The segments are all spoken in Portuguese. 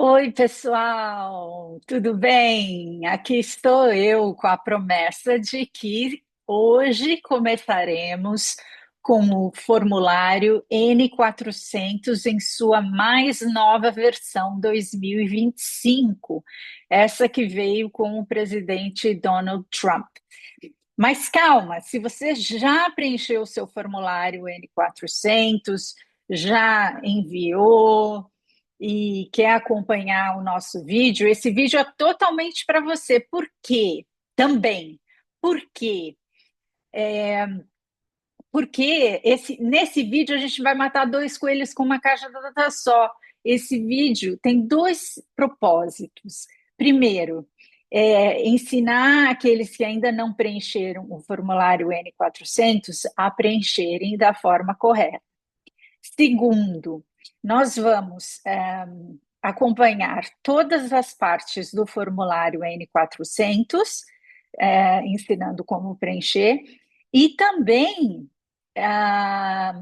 Oi, pessoal, tudo bem? Aqui estou eu com a promessa de que hoje começaremos com o formulário N400 em sua mais nova versão 2025, essa que veio com o presidente Donald Trump. Mas calma, se você já preencheu o seu formulário N400, já enviou e quer acompanhar o nosso vídeo, esse vídeo é totalmente para você. Por quê? Também. Por quê? Porque nesse vídeo a gente vai matar dois coelhos com uma cajadada só. Esse vídeo tem dois propósitos. Primeiro, ensinar aqueles que ainda não preencheram o formulário N400 a preencherem da forma correta. Segundo, nós vamos acompanhar todas as partes do formulário N400, ensinando como preencher, e também, ah,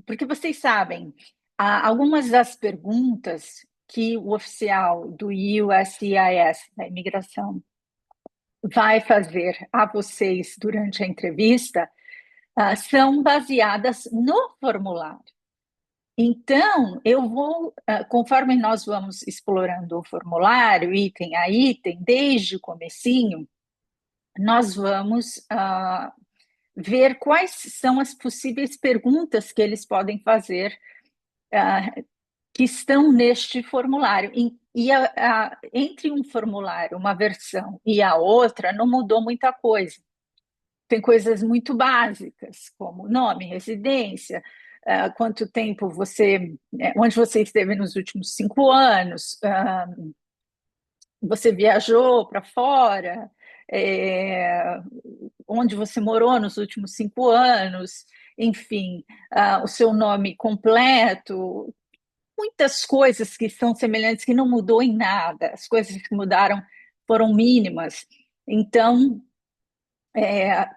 porque vocês sabem, algumas das perguntas que o oficial do USCIS, da imigração, vai fazer a vocês durante a entrevista, são baseadas no formulário. Então, eu vou, conforme nós vamos explorando o formulário, item a item, desde o comecinho, nós vamos ver quais são as possíveis perguntas que eles podem fazer, que estão neste formulário. Entre um formulário, uma versão e a outra, não mudou muita coisa. Tem coisas muito básicas, como nome, residência, quanto tempo onde você esteve nos últimos 5 anos, você viajou para fora, é, onde você morou nos últimos 5 anos, enfim, o seu nome completo, muitas coisas que são semelhantes, que não mudou em nada, as coisas que mudaram foram mínimas. Então,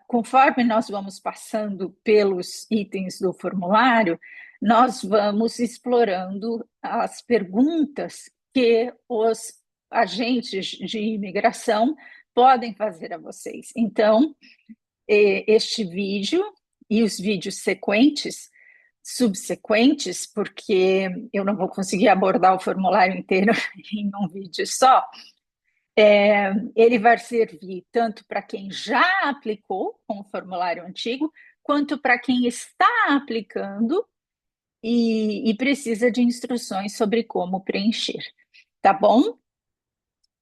conforme nós vamos passando pelos itens do formulário, nós vamos explorando as perguntas que os agentes de imigração podem fazer a vocês. Então, este vídeo e os vídeos subsequentes, porque eu não vou conseguir abordar o formulário inteiro em um vídeo só, ele vai servir tanto para quem já aplicou com o formulário antigo, quanto para quem está aplicando e precisa de instruções sobre como preencher. Tá bom?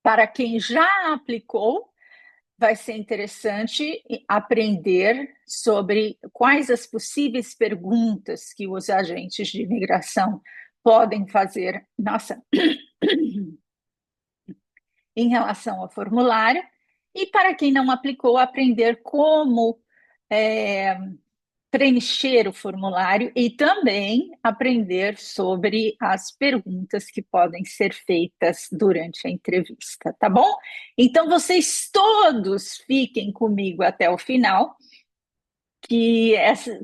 Para quem já aplicou, vai ser interessante aprender sobre quais as possíveis perguntas que os agentes de imigração podem fazer, nossa, em relação ao formulário, e para quem não aplicou, aprender como é, preencher o formulário e também aprender sobre as perguntas que podem ser feitas durante a entrevista, tá bom? Então, vocês todos fiquem comigo até o final, que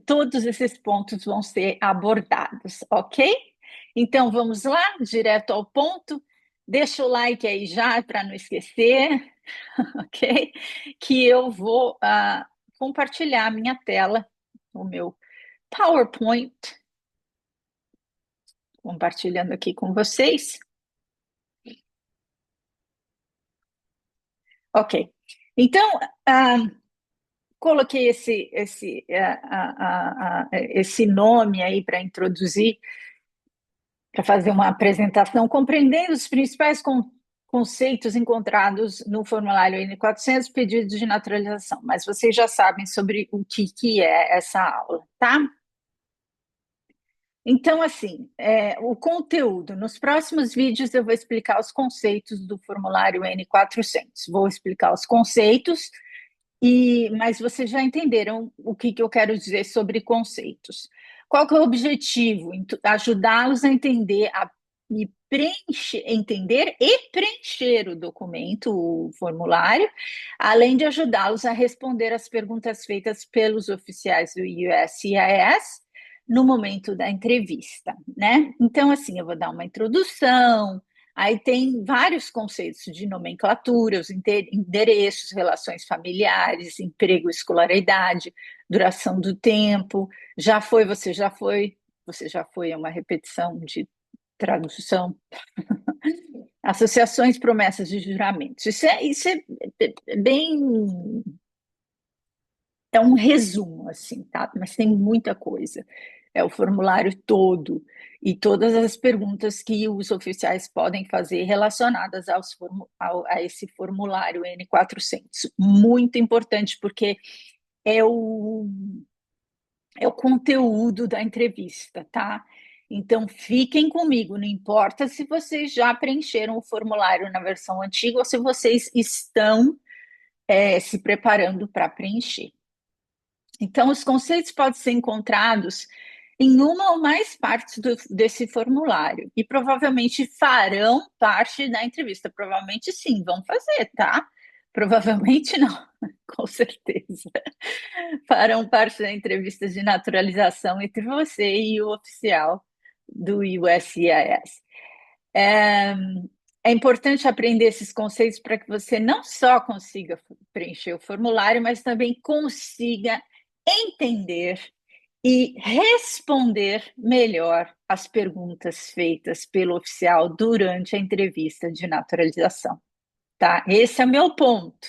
todos esses pontos vão ser abordados, ok? Então, vamos lá, direto ao ponto. Deixa o like aí já, para não esquecer, ok? Que eu vou compartilhar a minha tela, o meu PowerPoint, compartilhando aqui com vocês. Ok. Então, coloquei esse nome aí para introduzir, para fazer uma apresentação, compreendendo os principais conceitos encontrados no formulário N400, pedidos de naturalização. Mas vocês já sabem sobre o que é essa aula, tá? Então, assim, o conteúdo. Nos próximos vídeos eu vou explicar os conceitos do formulário N400. Vou explicar os conceitos, mas vocês já entenderam o que eu quero dizer sobre conceitos. Qual que é o objetivo? Ajudá-los a entender entender e preencher o documento, o formulário, além de ajudá-los a responder as perguntas feitas pelos oficiais do USCIS no momento da entrevista, né? Então, assim, eu vou dar uma introdução, Aí tem vários conceitos de nomenclatura, os endereços, relações familiares, emprego, escolaridade, duração do tempo. Já foi, você já foi, é uma repetição de tradução. Associações, promessas de juramentos. Isso é bem. É um resumo, assim, tá? Mas tem muita coisa. É o formulário todo e todas as perguntas que os oficiais podem fazer relacionadas a esse formulário N400. Muito importante, porque é o, é o conteúdo da entrevista, tá? Então, fiquem comigo, não importa se vocês já preencheram o formulário na versão antiga ou se vocês estão se preparando para preencher. Então, os conceitos podem ser encontrados em uma ou mais partes desse formulário e provavelmente farão parte da entrevista. Provavelmente sim, vão fazer, tá? Provavelmente não, com certeza. Farão parte da entrevista de naturalização entre você e o oficial do USCIS. É, é importante aprender esses conceitos para que você não só consiga preencher o formulário, mas também consiga entender e responder melhor as perguntas feitas pelo oficial durante a entrevista de naturalização, tá? Esse é o meu ponto.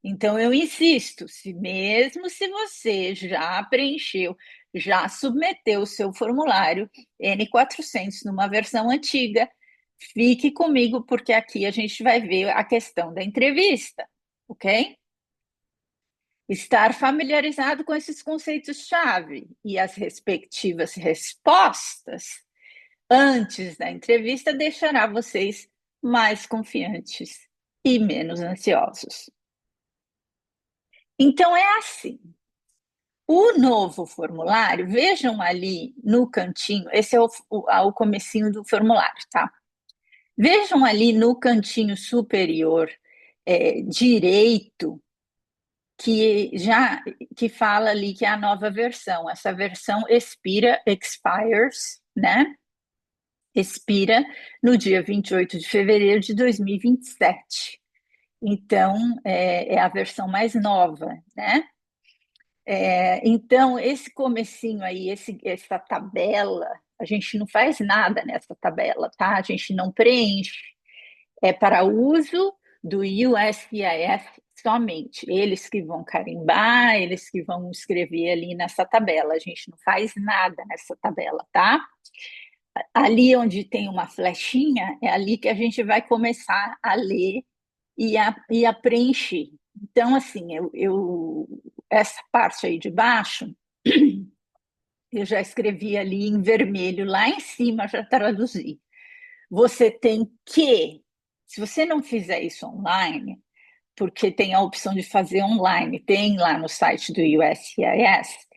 Então, eu insisto, se mesmo se você já preencheu, já submeteu o seu formulário N400 numa versão antiga, fique comigo, porque aqui a gente vai ver a questão da entrevista, ok? Estar familiarizado com esses conceitos-chave e as respectivas respostas antes da entrevista deixará vocês mais confiantes e menos ansiosos. Então, é assim. O novo formulário, vejam ali no cantinho, esse é o comecinho do formulário, tá? Vejam ali no cantinho superior direito que fala ali que é a nova versão. Essa versão expires, né? Expira no dia 28 de fevereiro de 2027. Então, é a versão mais nova, né? Então, esse comecinho aí, essa tabela, a gente não faz nada nessa tabela, tá? A gente não preenche. É para uso do USCIS somente. Eles que vão carimbar, eles que vão escrever ali nessa tabela. A gente não faz nada nessa tabela, tá? Ali onde tem uma flechinha, é ali que a gente vai começar a ler e a preencher. Então, assim, essa parte aí de baixo, eu já escrevi ali em vermelho, lá em cima já traduzi. Você tem que, se você não fizer isso online, porque tem a opção de fazer online, tem lá no site do USCIS.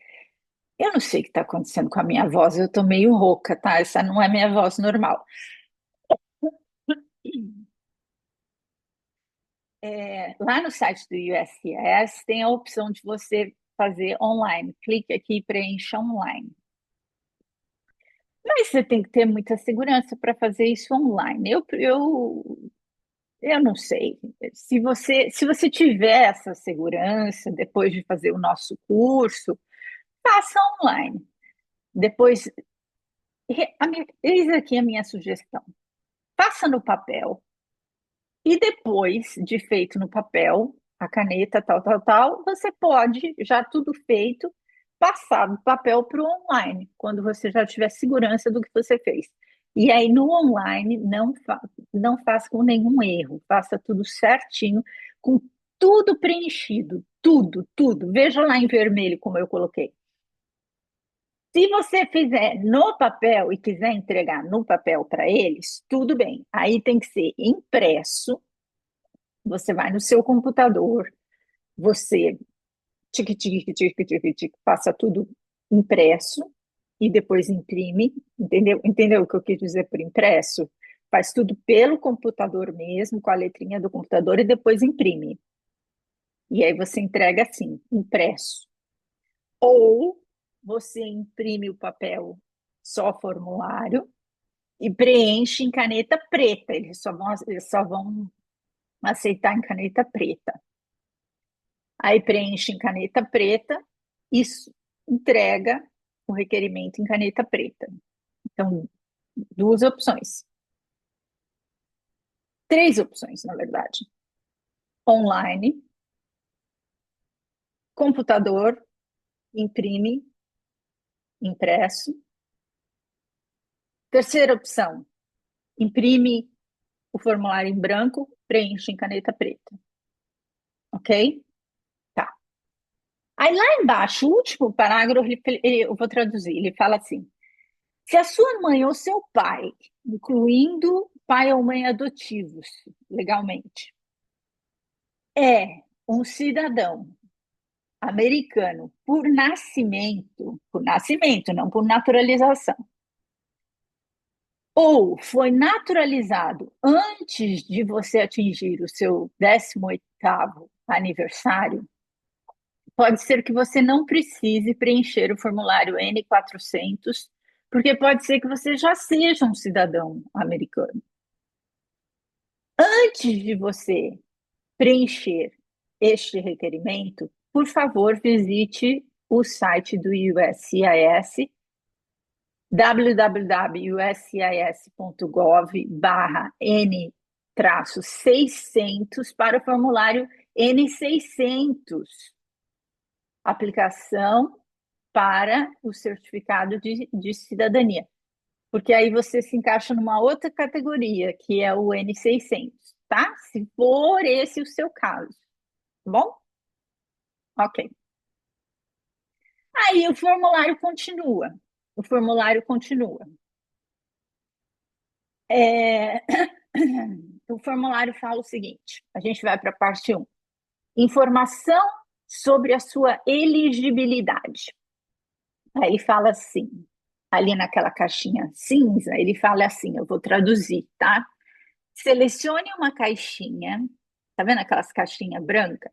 Eu não sei o que está acontecendo com a minha voz, eu estou meio rouca, tá? Essa não é minha voz normal. Lá no site do USCIS tem a opção de você fazer online. Clique aqui e preencha online. Mas você tem que ter muita segurança para fazer isso online. Eu não sei. Se você tiver essa segurança depois de fazer o nosso curso, faça online. Depois, eis aqui a minha sugestão. Faça no papel e depois de feito no papel, a caneta, tal, tal, tal, você pode, já tudo feito, passar do papel para o online, quando você já tiver segurança do que você fez. E aí no online não faça com nenhum erro, faça tudo certinho, com tudo preenchido, tudo, tudo. Veja lá em vermelho como eu coloquei. Se você fizer no papel e quiser entregar no papel para eles, tudo bem. Aí tem que ser impresso. Você vai no seu computador, você passa tudo impresso e depois imprime, entendeu? Entendeu o que eu quis dizer por impresso? Faz tudo pelo computador mesmo, com a letrinha do computador e depois imprime. E aí você entrega assim, impresso. Ou você imprime o papel só formulário e preenche em caneta preta. Eles só vão aceitar em caneta preta. Aí preenche em caneta preta e entrega o requerimento em caneta preta. Então, duas opções. Três opções, na verdade. Online, computador, imprime, impresso. Terceira opção, imprime o formulário em branco, preenche em caneta preta. Ok? Tá. Aí lá embaixo, o último parágrafo, eu vou traduzir, ele fala assim: se a sua mãe ou seu pai, incluindo pai ou mãe adotivos, legalmente, é um cidadão americano por nascimento, não por naturalização, ou foi naturalizado antes de você atingir o seu 18º aniversário, pode ser que você não precise preencher o formulário N-400, porque pode ser que você já seja um cidadão americano. Antes de você preencher este requerimento, por favor, visite o site do USCIS, www.uscis.gov/N-600 para o formulário N-600, aplicação para o certificado de cidadania, porque aí você se encaixa numa outra categoria, que é o N-600, tá? Se for esse o seu caso, tá bom? Ok. Aí o formulário continua. O formulário continua. É... O formulário fala o seguinte: a gente vai para a parte 1. Informação sobre a sua elegibilidade. Aí ele fala assim, ali naquela caixinha cinza, ele fala assim, eu vou traduzir, tá? Selecione uma caixinha, tá vendo aquelas caixinhas brancas?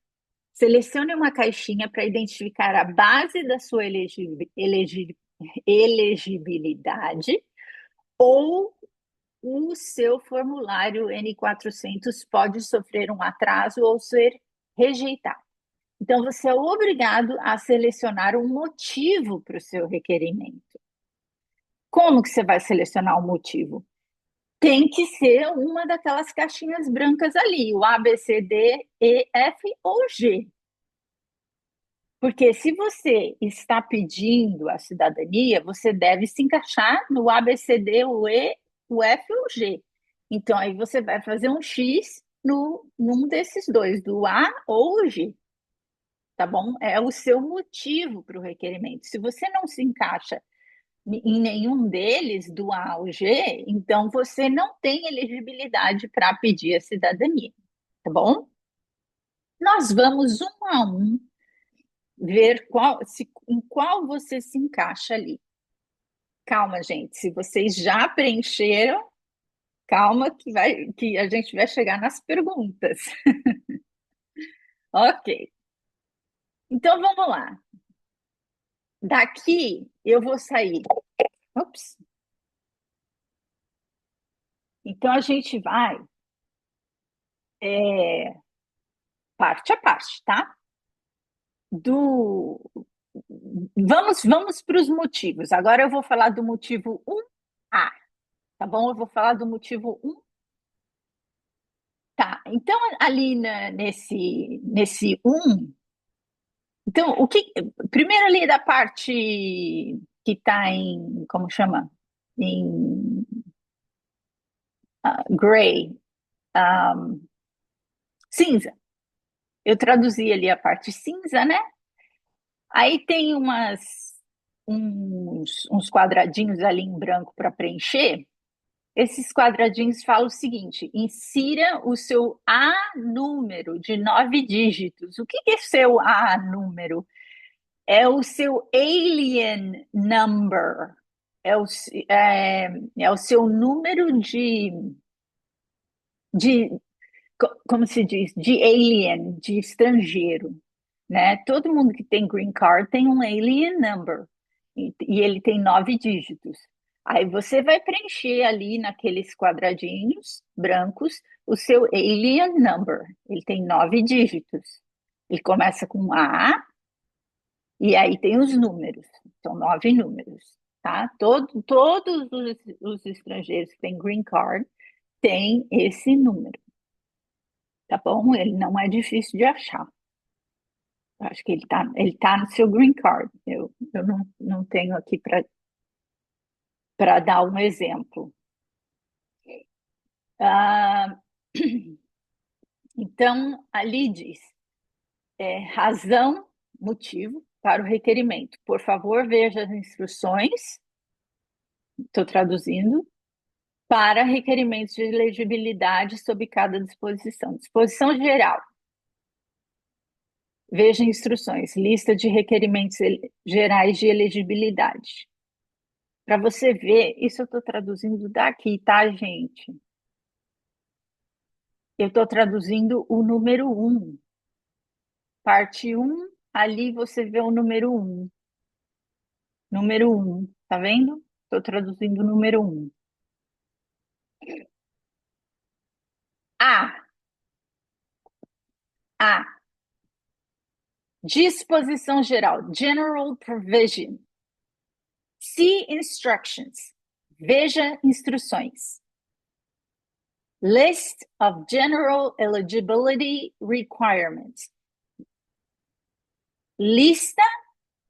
Selecione uma caixinha para identificar a base da sua elegibilidade ou o seu formulário N-400 pode sofrer um atraso ou ser rejeitado. Então, você é obrigado a selecionar um motivo para o seu requerimento. Como que você vai selecionar o motivo? Tem que ser uma daquelas caixinhas brancas ali, o A, B, C, D, E, F ou G. Porque se você está pedindo a cidadania, você deve se encaixar no A, B, C, D, o E, o F ou o G. Então, aí você vai fazer um X num desses dois, do A ou o G. Tá bom? É o seu motivo para o requerimento. Se você não se encaixa em nenhum deles, do A ao G, então você não tem elegibilidade para pedir a cidadania. Tá bom? Nós vamos um a um ver em qual você se encaixa ali. Calma, gente, se vocês já preencheram, calma que a gente vai chegar nas perguntas. Ok. Então vamos lá. Daqui eu vou sair. Ops. Então a gente vai parte a parte, tá? Do Vamos para os motivos. Agora eu vou falar do motivo 1A, tá bom? Eu vou falar do motivo 1. Tá. Então ali nesse 1, então primeiro ali da parte que está em, como chama? Em gray, um, cinza. Eu traduzi ali a parte cinza, né? Aí tem uns quadradinhos ali em branco para preencher. Esses quadradinhos falam o seguinte: insira o seu A número de 9 dígitos. O que é seu A número? É o seu alien number. É o seu número de, como se diz, de alien, de estrangeiro, né? Todo mundo que tem green card tem um alien number e ele tem 9 dígitos. Aí você vai preencher ali naqueles quadradinhos brancos o seu alien number. Ele tem 9 dígitos. Ele começa com A e aí tem os números. São 9 números, tá? Todos os estrangeiros que têm green card têm esse número, tá bom? Ele não é difícil de achar. Eu acho que ele tá no seu green card. Eu não tenho aqui para dar um exemplo. Ah, então, ali diz, razão, motivo para o requerimento. Por favor, veja as instruções, estou traduzindo, para requerimentos de elegibilidade sob cada disposição. Disposição geral. Veja instruções, lista de requerimentos gerais de elegibilidade. Para você ver, isso eu estou traduzindo daqui, tá, gente? Eu estou traduzindo o número 1. Parte 1, ali você vê o número 1. Número 1, tá vendo? Estou traduzindo o número 1. A. A. Disposição geral. General provision. See instructions. Veja instruções. List of general eligibility requirements. Lista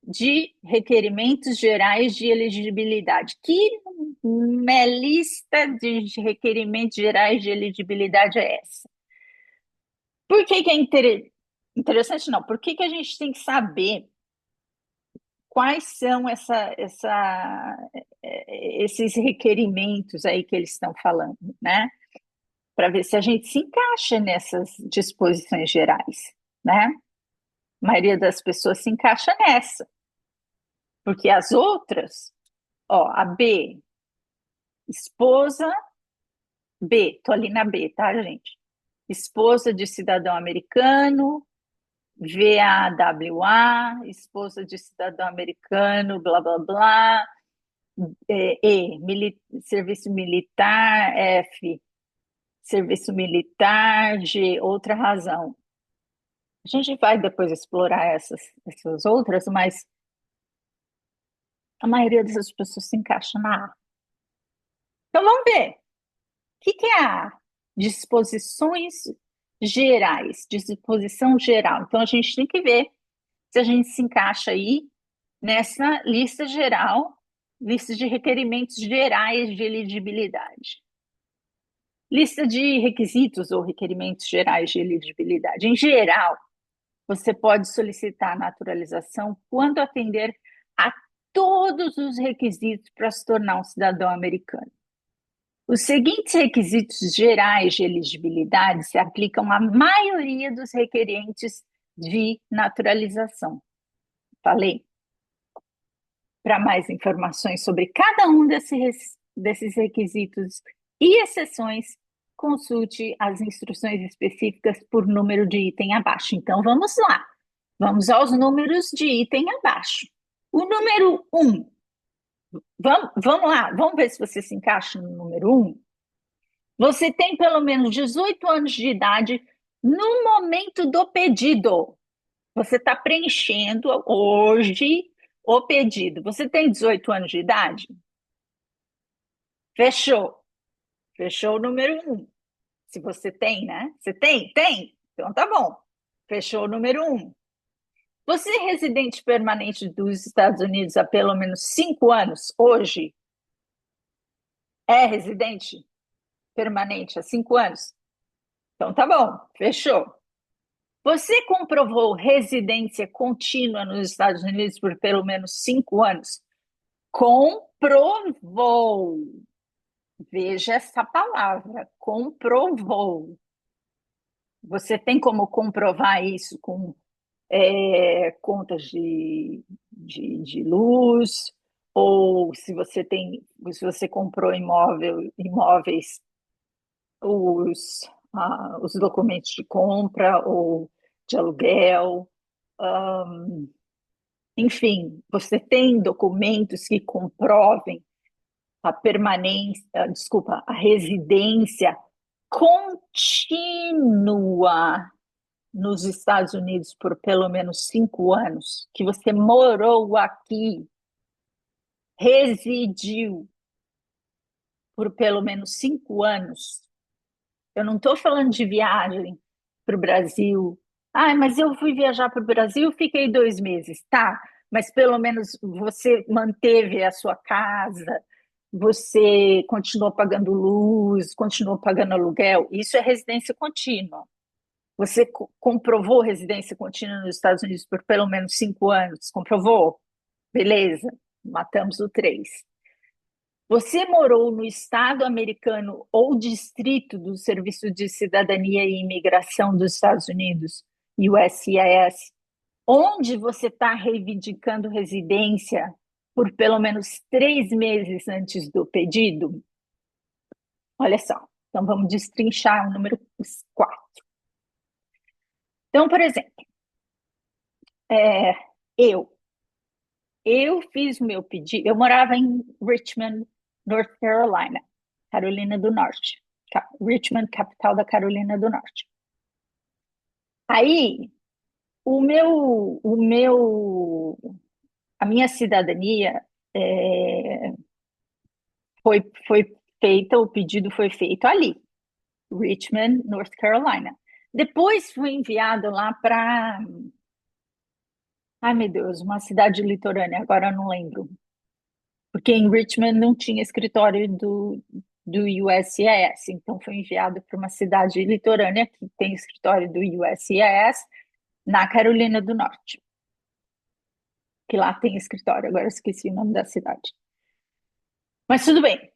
de requerimentos gerais de elegibilidade. Que lista de requerimentos gerais de elegibilidade é essa? Por que é interessante? Não. Por que a gente tem que saber quais são esses requerimentos aí que eles estão falando, né? Para ver se a gente se encaixa nessas disposições gerais, né? A maioria das pessoas se encaixa nessa, porque as outras, ó, a B, esposa, B, tô ali na B, tá, gente? Esposa de cidadão americano, VAWA, esposa de cidadão americano, blá, blá, blá, serviço militar, F, serviço militar, G, outra razão. A gente vai depois explorar essas outras, mas a maioria dessas pessoas se encaixa na A. Então vamos ver. O que é a A? Disposições gerais, disposição geral. Então a gente tem que ver se a gente se encaixa aí nessa lista geral, lista de requerimentos gerais de elegibilidade. Lista de requisitos ou requerimentos gerais de elegibilidade. Em geral, você pode solicitar a naturalização quando atender a todos os requisitos para se tornar um cidadão americano. Os seguintes requisitos gerais de elegibilidade se aplicam à maioria dos requerentes de naturalização. Falei? Para mais informações sobre cada um desses requisitos e exceções, consulte as instruções específicas por número de item abaixo. Então, vamos lá. Vamos aos números de item abaixo. O número 1. Vamos lá, vamos ver se você se encaixa no número 1. Você tem pelo menos 18 anos de idade no momento do pedido. Você está preenchendo hoje o pedido. Você tem 18 anos de idade? Fechou. Fechou o número 1. Se você tem, né? Você tem? Tem? Então tá bom. Fechou o número 1. Você é residente permanente dos Estados Unidos há pelo menos 5 anos hoje? É residente permanente há 5 anos? Então tá bom, fechou. Você comprovou residência contínua nos Estados Unidos por pelo menos 5 anos? Comprovou. Veja essa palavra, comprovou. Você tem como comprovar isso com contas de luz, ou se você comprou imóveis, os documentos de compra ou de aluguel, enfim, você tem documentos que comprovem a permanência, desculpa, a residência contínua nos Estados Unidos por pelo menos 5 anos, que você morou aqui, residiu por pelo menos 5 anos. Eu não estou falando de viagem para o Brasil. Ah, mas eu fui viajar para o Brasil, fiquei 2 meses. Tá, mas pelo menos você manteve a sua casa, você continuou pagando luz, continuou pagando aluguel. Isso é residência contínua. Você comprovou residência contínua nos Estados Unidos por pelo menos 5 anos? Comprovou? Beleza, matamos o três. Você morou no estado americano ou distrito do Serviço de Cidadania e Imigração dos Estados Unidos, USCIS, onde você está reivindicando residência por pelo menos 3 meses antes do pedido? Olha só, então vamos destrinchar o número 4. Então, por exemplo, é, eu, eu fiz o meu pedido, eu morava em Richmond, North Carolina, Carolina do Norte. Richmond, capital da Carolina do Norte. Aí, a minha cidadania é, foi feita, o pedido foi feito ali, Richmond, North Carolina. Depois foi enviado lá para, ai meu Deus, uma cidade litorânea, agora eu não lembro, porque em Richmond não tinha escritório do USCIS, então foi enviado para uma cidade litorânea que tem escritório do USCIS na Carolina do Norte, que lá tem escritório, agora eu esqueci o nome da cidade. Mas tudo bem,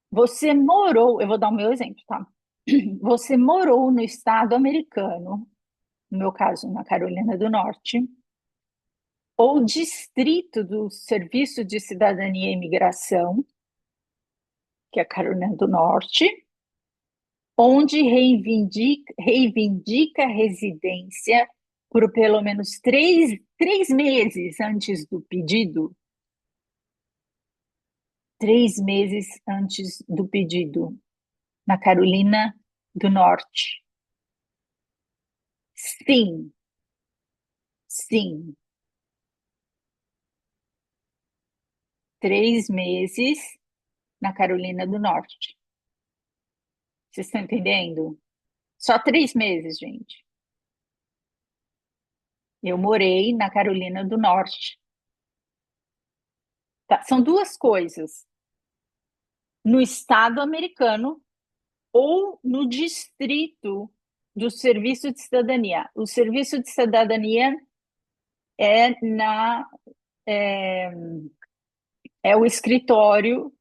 você morou, eu vou dar o meu exemplo, tá? Você morou no estado americano, no meu caso, na Carolina do Norte, ou distrito do Serviço de Cidadania e Imigração, que é a Carolina do Norte, onde reivindica residência por pelo menos 3 meses antes do pedido. 3 meses antes do pedido, na Carolina do Norte. Sim, sim. 3 meses na Carolina do Norte. Vocês estão entendendo? Só 3 meses, gente. Eu morei na Carolina do Norte. Tá? São duas coisas. No estado americano ou no distrito do Serviço de Cidadania. O Serviço de Cidadania é, é, é o escritório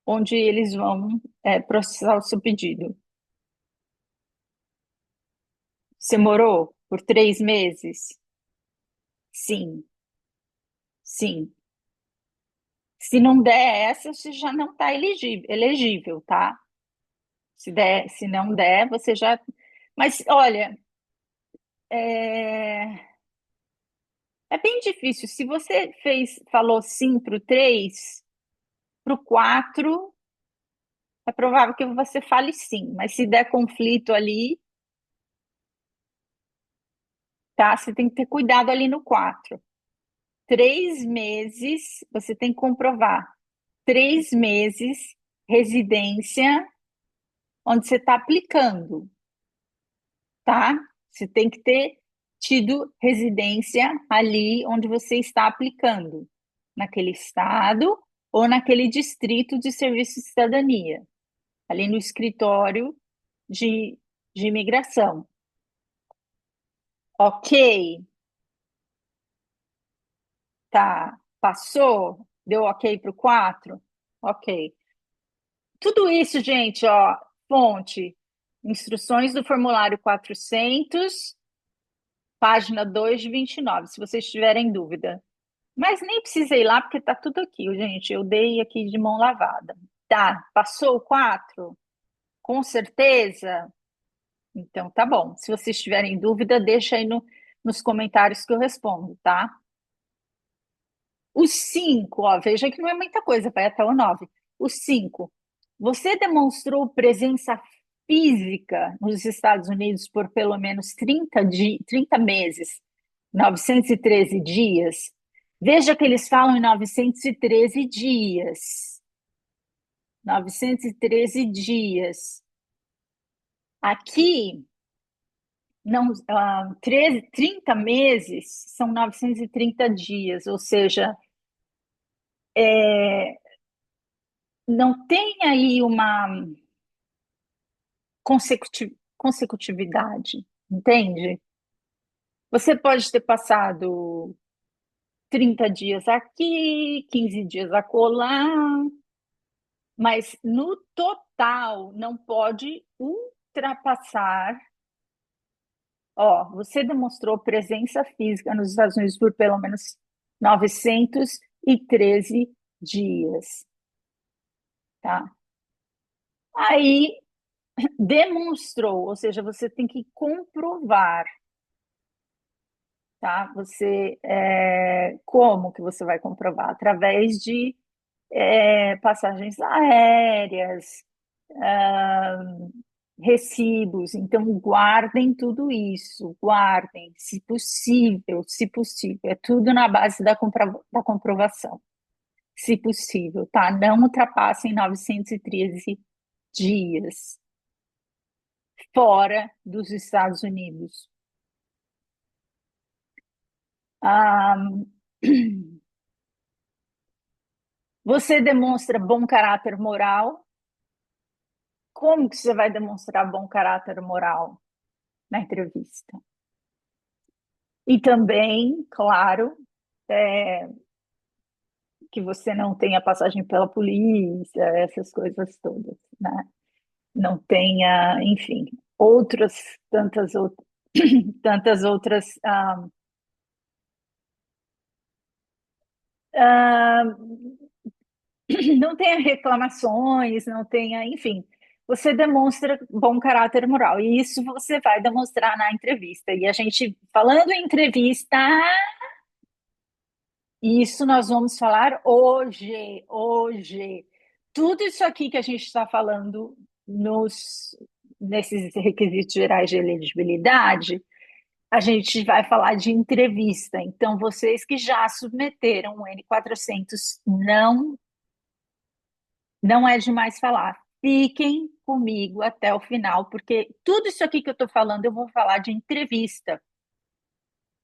onde eles vão processar o seu pedido. Você morou por 3 meses? Sim, sim. Se não der essa, você já não está elegível, tá? Se não der, você já. Mas olha, é, é bem difícil. Se você falou sim para o 3, para o 4, é provável que você fale sim. Mas se der conflito ali, tá? Você tem que ter cuidado ali no 4. 3 meses, você tem que comprovar. 3 meses, residência, onde você está aplicando, tá? Você tem que ter tido residência ali onde você está aplicando, naquele estado ou naquele distrito de serviço de cidadania, ali no escritório de, de imigração. Ok, tá, passou? Deu ok para o 4? Ok. Tudo isso, gente, ó, fonte, instruções do formulário 400, página 2 de 29, se vocês tiverem dúvida. Mas nem precisa ir lá, porque tá tudo aqui, gente. Eu dei aqui de mão lavada. Tá, passou o 4? Com certeza? Então tá bom. Se vocês tiverem dúvida, deixa aí nos comentários que eu respondo, tá? Os 5, ó, veja que não é muita coisa, vai até o 9. O 5, você demonstrou presença física nos Estados Unidos por pelo menos 30 meses, 913 dias. Veja que eles falam em 913 dias. 913 dias. Aqui, não, 30 meses são 930 dias, ou seja, não tem aí uma consecutividade, entende? Você pode ter passado 30 dias aqui, 15 dias acolá, mas no total não pode ultrapassar. Ó, você demonstrou presença física nos Estados Unidos por pelo menos 913 dias, tá? Aí demonstrou, ou seja, você tem que comprovar, tá? Como que você vai comprovar? Através de passagens aéreas, ah, recibos. Então, guardem tudo isso, guardem, se possível, é tudo na base da comprovação, se possível, tá? Não ultrapassem 913 dias fora dos Estados Unidos. Ah, você demonstra bom caráter moral. Como que você vai demonstrar bom caráter moral na entrevista? E também, claro, é, que você não tenha passagem pela polícia, essas coisas todas, né? Não tenha, enfim, outras tantas outras tantas outras ah, não tenha reclamações, não tenha, enfim, você demonstra bom caráter moral. E isso você vai demonstrar na entrevista. E a gente, falando em entrevista, isso nós vamos falar hoje, hoje. Tudo isso aqui que a gente está falando nesses requisitos gerais de elegibilidade, a gente vai falar de entrevista. Então, vocês que já submeteram o N400, não é demais falar. Fiquem comigo até o final, porque tudo isso aqui que eu estou falando, eu vou falar de entrevista.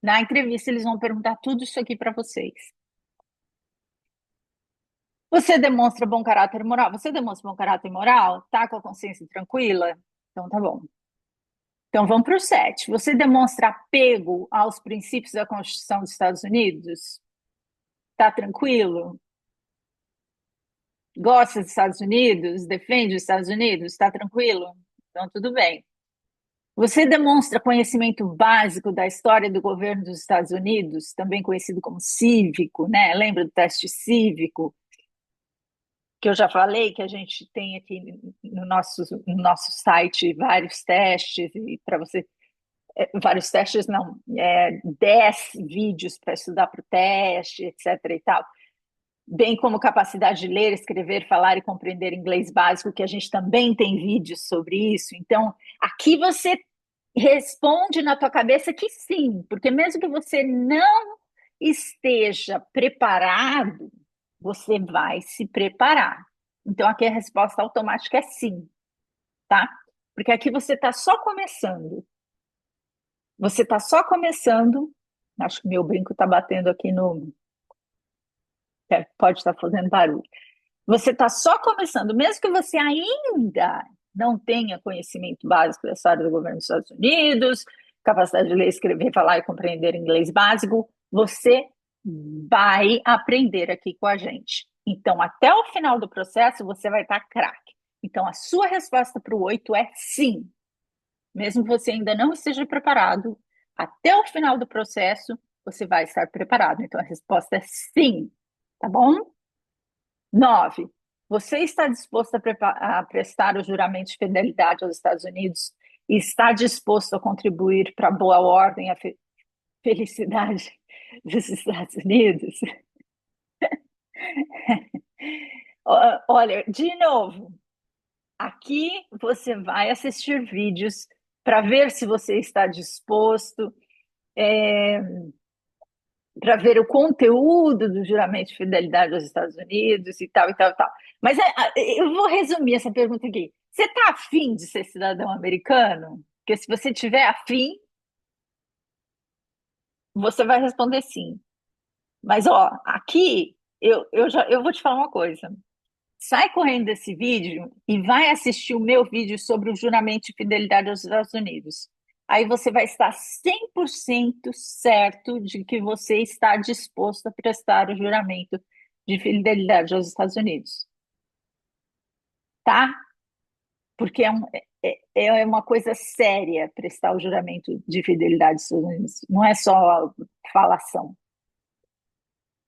Na entrevista, eles vão perguntar tudo isso aqui para vocês. Você demonstra bom caráter moral? Você demonstra bom caráter moral? Tá com a consciência tranquila? Então tá bom. Então vamos para o 7. Você demonstra apego aos princípios da Constituição dos Estados Unidos? Tá tranquilo? Gosta dos Estados Unidos? Defende os Estados Unidos? Está tranquilo? Então tudo bem. Você demonstra conhecimento básico da história do governo dos Estados Unidos, também conhecido como cívico, né? Lembra do teste cívico, que eu já falei, que a gente tem aqui no nosso site vários testes, e para você, vários testes não, 10 vídeos para estudar para o teste, etc. e tal, bem como capacidade de ler, escrever, falar e compreender inglês básico, que a gente também tem vídeos sobre isso. Então, aqui você responde na tua cabeça que sim, porque mesmo que você não esteja preparado, você vai se preparar. Então, aqui a resposta automática é sim, tá? Porque aqui você está só começando. Você está só começando. Acho que meu brinco está batendo aqui no. Pode estar fazendo barulho. Você está só começando, mesmo que você ainda não tenha conhecimento básico da história do governo dos Estados Unidos, capacidade de ler, escrever, falar e compreender inglês básico, você vai aprender aqui com a gente. Então, até o final do processo, você vai estar craque. Então, a sua resposta para o 8 é sim. Mesmo que você ainda não esteja preparado, até o final do processo, você vai estar preparado. Então, a resposta é sim, tá bom? 9. Você está disposto a prestar o juramento de fidelidade aos Estados Unidos e está disposto a contribuir para a boa ordem e a felicidade dos Estados Unidos? Olha, de novo, aqui você vai assistir vídeos para ver se você está disposto, para ver o conteúdo do juramento de fidelidade aos Estados Unidos e tal, e tal, e tal. Mas eu vou resumir essa pergunta aqui. Você está afim de ser cidadão americano? Porque se você tiver afim, você vai responder sim. Mas, ó, aqui eu vou te falar uma coisa. Sai correndo desse vídeo e vai assistir o meu vídeo sobre o juramento de fidelidade aos Estados Unidos. Aí você vai estar 100% certo de que você está disposto a prestar o juramento de fidelidade aos Estados Unidos, tá? Porque é uma coisa séria prestar o juramento de fidelidade aos Estados Unidos. Não é só falação.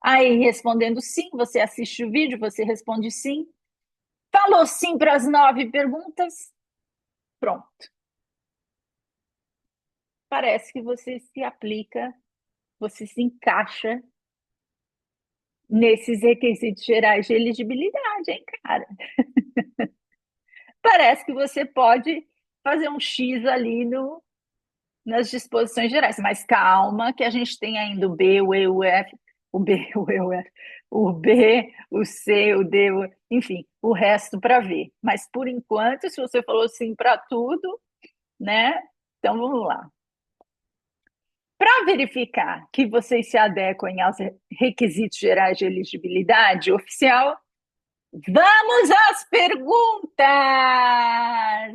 Aí, respondendo sim, você assiste o vídeo, você responde sim. Falou sim para as 9 perguntas, pronto. Parece que você se aplica, você se encaixa nesses requisitos gerais de elegibilidade, hein, cara? Parece que você pode fazer um X ali no, nas disposições gerais, mas calma, que a gente tem ainda o B, o E, o F, o B, o E, o F, o B, o C, o D, enfim, o resto para ver. Mas por enquanto, se você falou sim para tudo, né? Então vamos lá. Para verificar que vocês se adequem aos requisitos gerais de elegibilidade oficial, vamos às perguntas!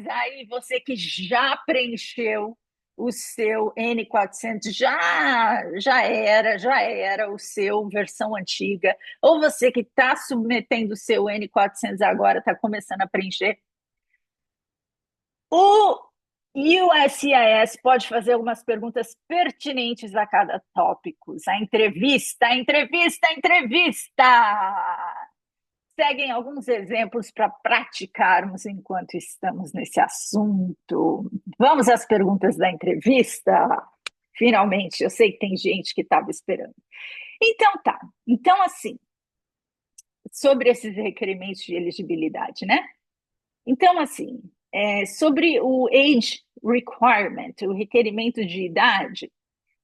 Aí, você que já preencheu o seu N400, já era o seu versão antiga, ou você que está submetendo o seu N400 agora, está começando a preencher, o USCIS pode fazer algumas perguntas pertinentes a cada tópico. A entrevista, a entrevista, a entrevista! Seguem alguns exemplos para praticarmos enquanto estamos nesse assunto. Vamos às perguntas da entrevista? Finalmente, eu sei que tem gente que estava esperando. Então, tá. Então, assim, sobre esses requerimentos de elegibilidade, né? Então, assim, sobre o age requirement, o requerimento de idade,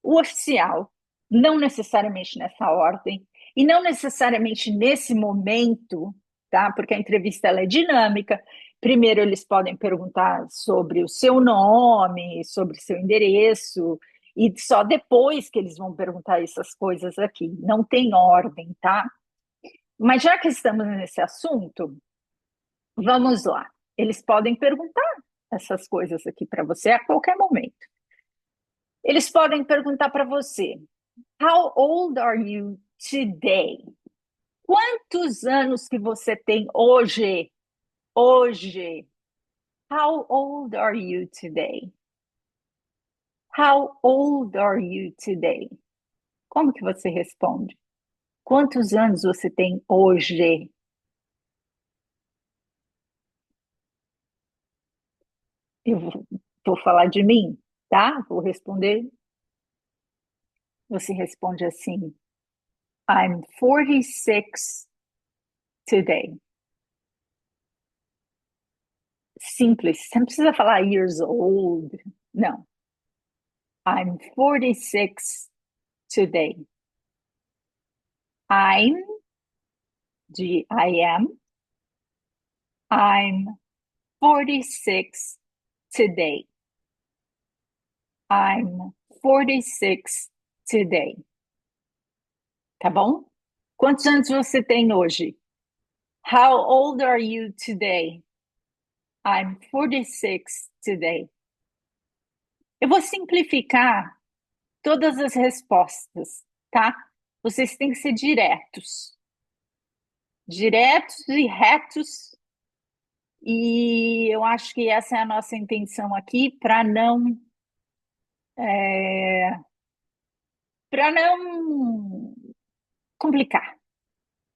o oficial, não necessariamente nessa ordem, e não necessariamente nesse momento, tá? Porque a entrevista ela é dinâmica. Primeiro, eles podem perguntar sobre o seu nome, sobre o seu endereço, e só depois que eles vão perguntar essas coisas aqui. Não tem ordem, tá? Mas já que estamos nesse assunto, vamos lá. Eles podem perguntar essas coisas aqui para você a qualquer momento. Eles podem perguntar para você: How old are you today? Quantos anos que você tem hoje? Hoje. How old are you today? How old are you today? Como que você responde? Quantos anos você tem hoje? Eu vou falar de mim, tá? Vou responder. Você responde assim: I'm 46 today. Simples. Você não precisa falar years old. Não. I'm 46 today. I'm, de I am. I'm 46 today. I'm 46 today. Tá bom? Quantos anos você tem hoje? How old are you today? I'm 46 today. Eu vou simplificar todas as respostas, tá? Vocês têm que ser diretos. Diretos e retos. E eu acho que essa é a nossa intenção aqui para não complicar,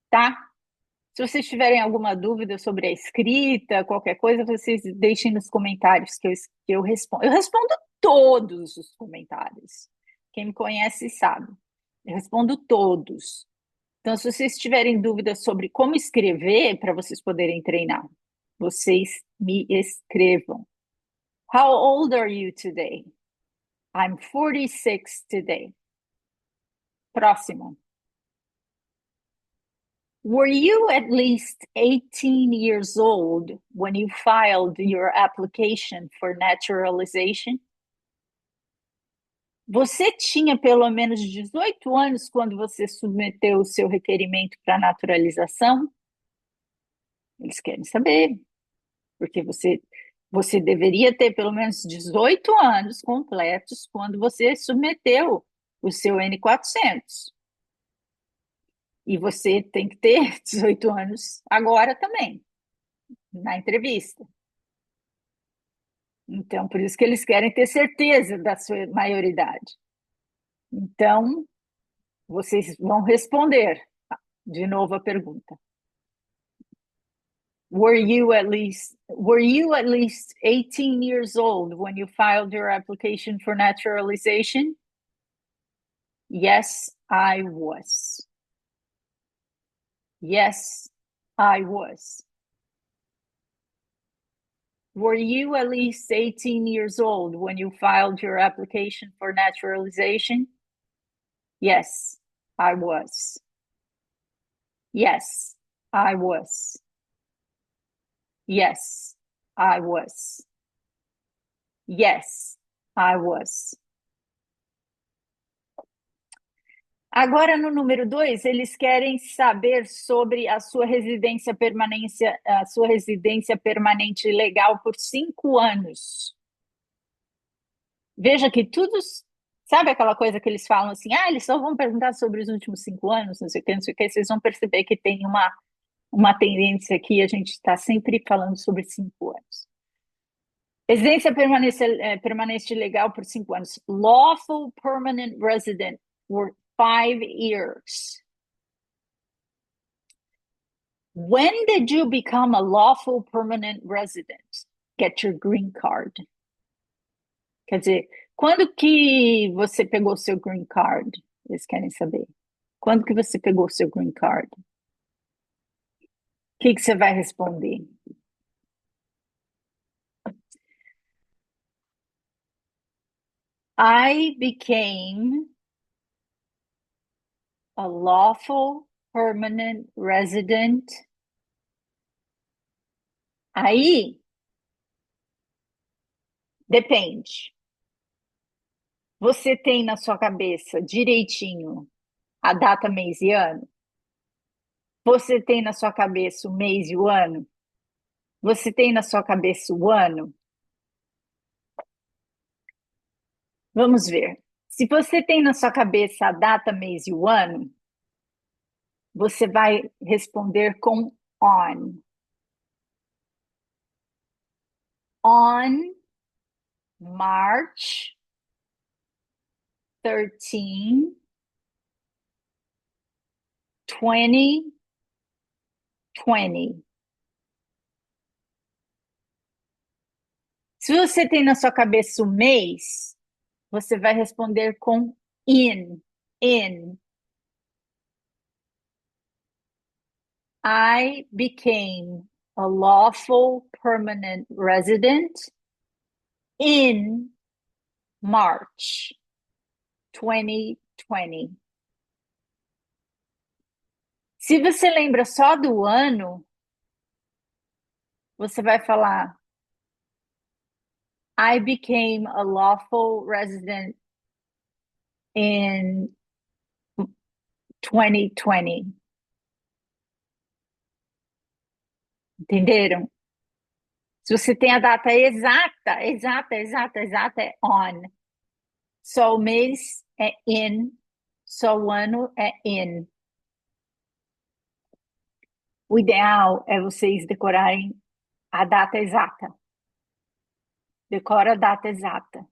tá? Se vocês tiverem alguma dúvida sobre a escrita, qualquer coisa, vocês deixem nos comentários que eu respondo. Eu respondo todos os comentários. Quem me conhece sabe. Eu respondo todos. Então, se vocês tiverem dúvidas sobre como escrever, para vocês poderem treinar, vocês me escrevam. How old are you today? I'm 46 today. Próximo. Were you at least 18 years old when you filed your application for naturalization? Você tinha pelo menos 18 anos quando você submeteu o seu requerimento para naturalização? Eles querem saber, porque você deveria ter pelo menos 18 anos completos quando você submeteu o seu N400. E você tem que ter 18 anos agora também, na entrevista. Então, por isso que eles querem ter certeza da sua maioridade. Então, vocês vão responder de novo a pergunta. Were you at least 18 years old when you filed your application for naturalization? Yes, I was. Yes, I was. Were you at least 18 years old when you filed your application for naturalization? Yes, I was. Yes, I was. Yes, I was. Yes, I was. Agora, no número 2, eles querem saber sobre a sua residência permanente legal por 5 anos. Veja que tudo, sabe aquela coisa que eles falam assim, eles só vão perguntar sobre os últimos 5 anos, não sei o que, não sei o que, vocês vão perceber que tem uma tendência aqui, a gente está sempre falando sobre 5 anos. Residência permanente legal por 5 anos. Lawful permanent resident for 5 years. When did you become a lawful permanent resident? Get your green card. Quer dizer, quando que você pegou seu green card? Eles querem saber. Quando que você pegou seu green card? O que você vai responder? I became a lawful permanent resident. Aí, depende. Você tem na sua cabeça direitinho a data, mês e ano? Você tem na sua cabeça o mês e o ano? Você tem na sua cabeça o ano? Vamos ver. Se você tem na sua cabeça a data, mês e o ano, você vai responder com on. On March 13, 2020. Se você tem na sua cabeça o mês, você vai responder com in. In. I became a lawful permanent resident in March 2020. Se você lembra só do ano, você vai falar I became a lawful resident in 2020. Entenderam? Se você tem a data exata, é on. Só o mês é in, só o ano é in. O ideal é vocês decorarem a data exata. Decora a data exata,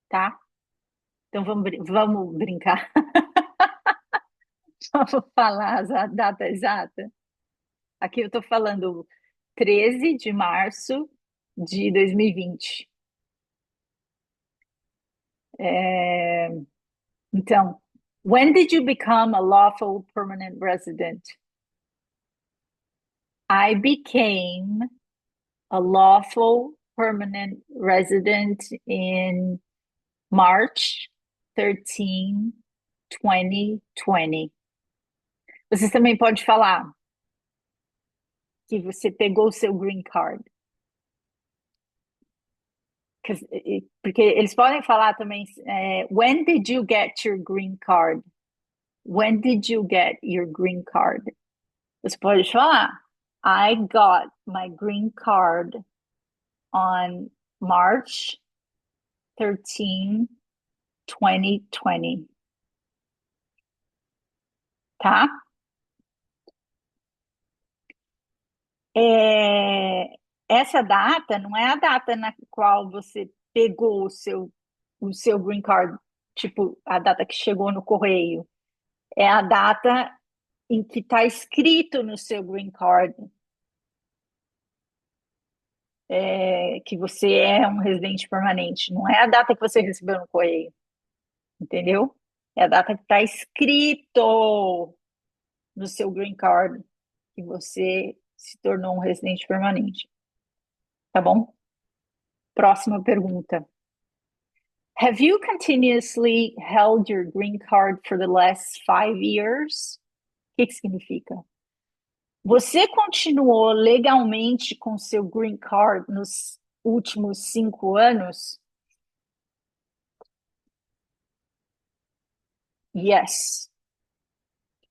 tá? Então vamos brincar. Vamos falar a data exata. Aqui eu estou falando 13 de março de 2020. Então, When did you become a lawful permanent resident? I became a lawful permanent resident in March 13, 2020. Você também pode falar que você pegou o seu green card. Porque eles podem falar também, when did you get your green card? When did you get your green card? Você pode falar, I got my green card on March 13, 2020. Tá? Essa data não é a data na qual você pegou o seu green card, tipo, a data que chegou no correio. É a data em que está escrito no seu green card, que você é um residente permanente. Não é a data que você recebeu no correio, entendeu? É a data que está escrito no seu green card que você se tornou um residente permanente. Tá bom? Próxima pergunta. Have you continuously held your green card for the last 5 years? O que significa? Você continuou legalmente com seu green card nos últimos 5 anos? Yes,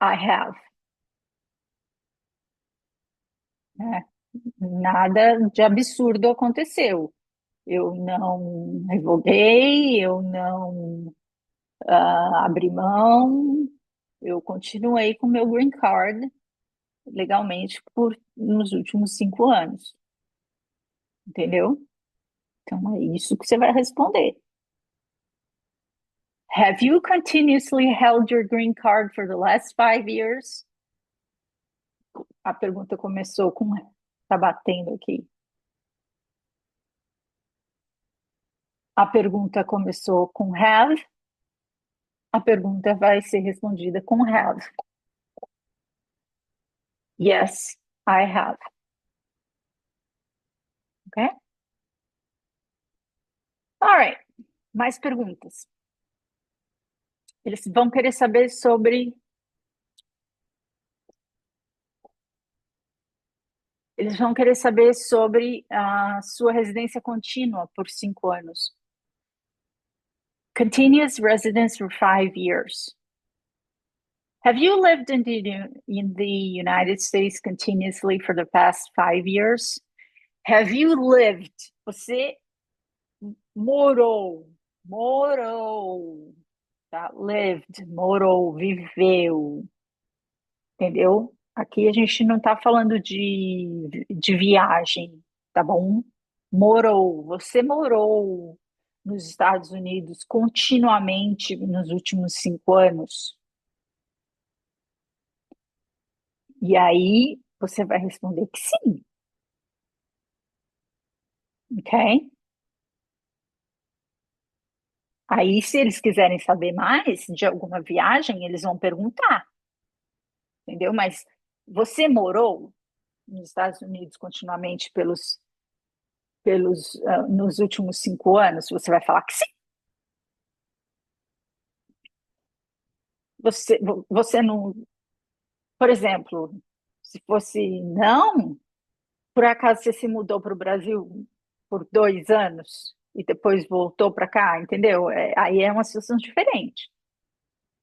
I have. É, nada de absurdo aconteceu. Eu não revoguei, eu não abri mão, eu continuei com meu green card legalmente nos últimos 5 anos, entendeu? Então é isso que você vai responder. Have you continuously held your green card for the last 5 years? A pergunta começou com. Tá batendo aqui. A pergunta começou com have. A pergunta vai ser respondida com have. Yes, I have. Ok? Alright. Mais perguntas. Eles vão querer saber sobre. Eles vão querer saber sobre a sua residência contínua por 5 anos. Continuous residence for 5 years. Have you lived in the United States continuously for the past 5 years? Have you lived? Você morou, tá? Lived, morou, viveu, entendeu? Aqui a gente não tá falando de viagem, tá bom? Você morou nos Estados Unidos continuamente nos últimos 5 anos? E aí você vai responder que sim, ok? Aí, se eles quiserem saber mais de alguma viagem, eles vão perguntar, entendeu? Mas você morou nos Estados Unidos continuamente nos últimos 5 anos? Você vai falar que sim. Você não, por exemplo, se fosse não, por acaso você se mudou para o Brasil por 2 anos e depois voltou para cá, entendeu? Aí é uma situação diferente.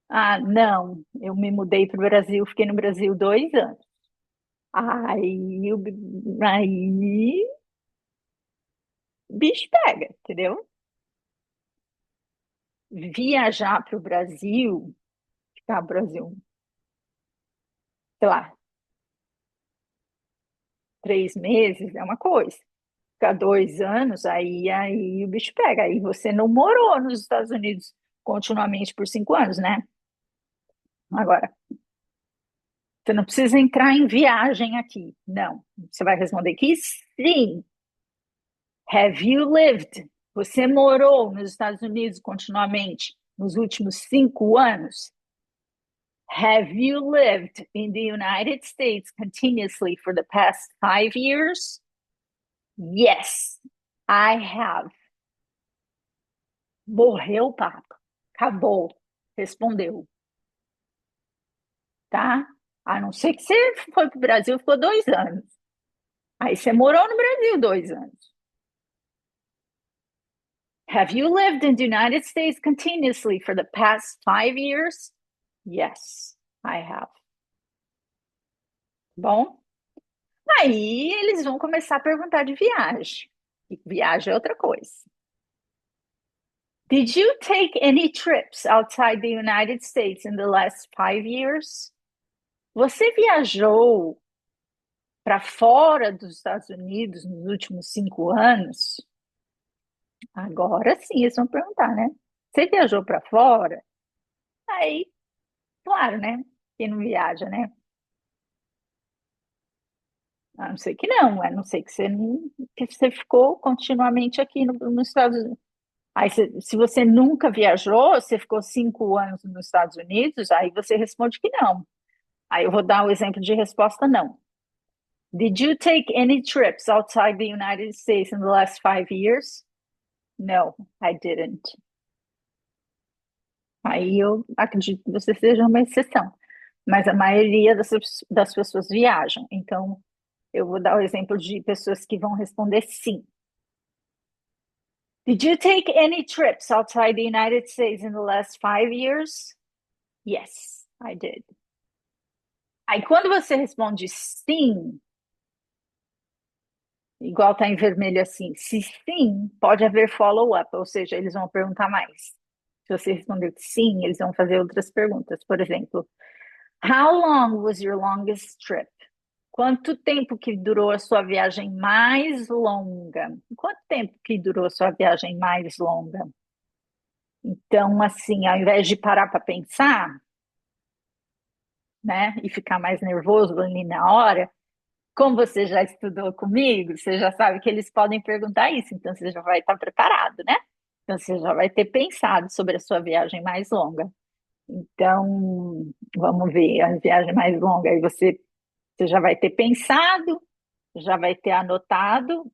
Ah, não, eu me mudei para o Brasil, fiquei no Brasil 2 anos. Aí o bicho pega, entendeu? Viajar para o Brasil, ficar no Brasil, sei lá, 3 meses é uma coisa. Ficar 2 anos, aí o bicho pega. Aí você não morou nos Estados Unidos continuamente por 5 anos, né? Agora, você não precisa entrar em viagem aqui. Não. Você vai responder que sim. Have you lived? Você morou nos Estados Unidos continuamente nos últimos 5 anos? Have you lived in the United States continuously for the past 5 years? Yes, I have. Morreu o papo. Acabou. Respondeu, tá? A não ser que você foi para o Brasil e ficou 2 anos. Aí você morou no Brasil 2 anos. Have you lived in the United States continuously for the past 5 years? Yes, I have. Bom, aí eles vão começar a perguntar de viagem. E viagem é outra coisa. Did you take any trips outside the United States in the last 5 years? Você viajou para fora dos Estados Unidos nos últimos 5 anos? Agora sim, eles vão perguntar, né? Você viajou para fora? Aí, claro, né? Quem não viaja, né? A não ser que não, a não ser que você ficou continuamente aqui nos Estados Unidos. Aí, se você nunca viajou, você ficou 5 anos nos Estados Unidos, aí você responde que não. Aí eu vou dar o exemplo de resposta não. Did you take any trips outside the United States in the last 5 years? No, I didn't. Aí eu acredito que você seja uma exceção, mas a maioria das pessoas viajam. Então, eu vou dar o exemplo de pessoas que vão responder sim. Did you take any trips outside the United States in the last 5 years? Yes, I did. Aí, quando você responde sim, igual tá em vermelho assim, se sim, pode haver follow-up, ou seja, eles vão perguntar mais. Se você responder sim, eles vão fazer outras perguntas. Por exemplo, how long was your longest trip? Quanto tempo que durou a sua viagem mais longa? Quanto tempo que durou a sua viagem mais longa? Então, assim, ao invés de parar para pensar, né, e ficar mais nervoso ali na hora, como você já estudou comigo, você já sabe que eles podem perguntar isso, então você já vai estar preparado, né? Então você já vai ter pensado sobre a sua viagem mais longa. Então, vamos ver a viagem mais longa. Aí você já vai ter pensado, já vai ter anotado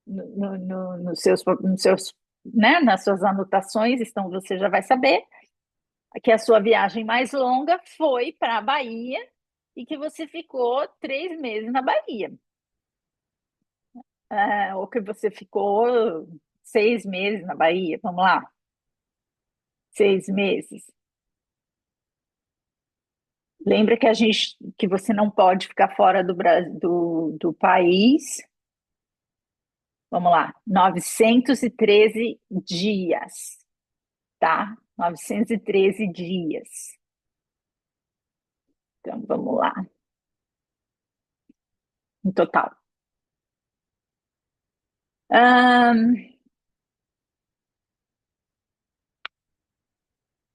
nos seus, né, nas suas anotações, então você já vai saber que a sua viagem mais longa foi para a Bahia e que você ficou 3 meses na Bahia. Ou que você ficou 6 meses na Bahia, vamos lá, 6 meses. Lembra que você não pode ficar fora do, do país. Vamos lá, 913 dias, tá? 913 dias. Então, vamos lá, em total. Ahn,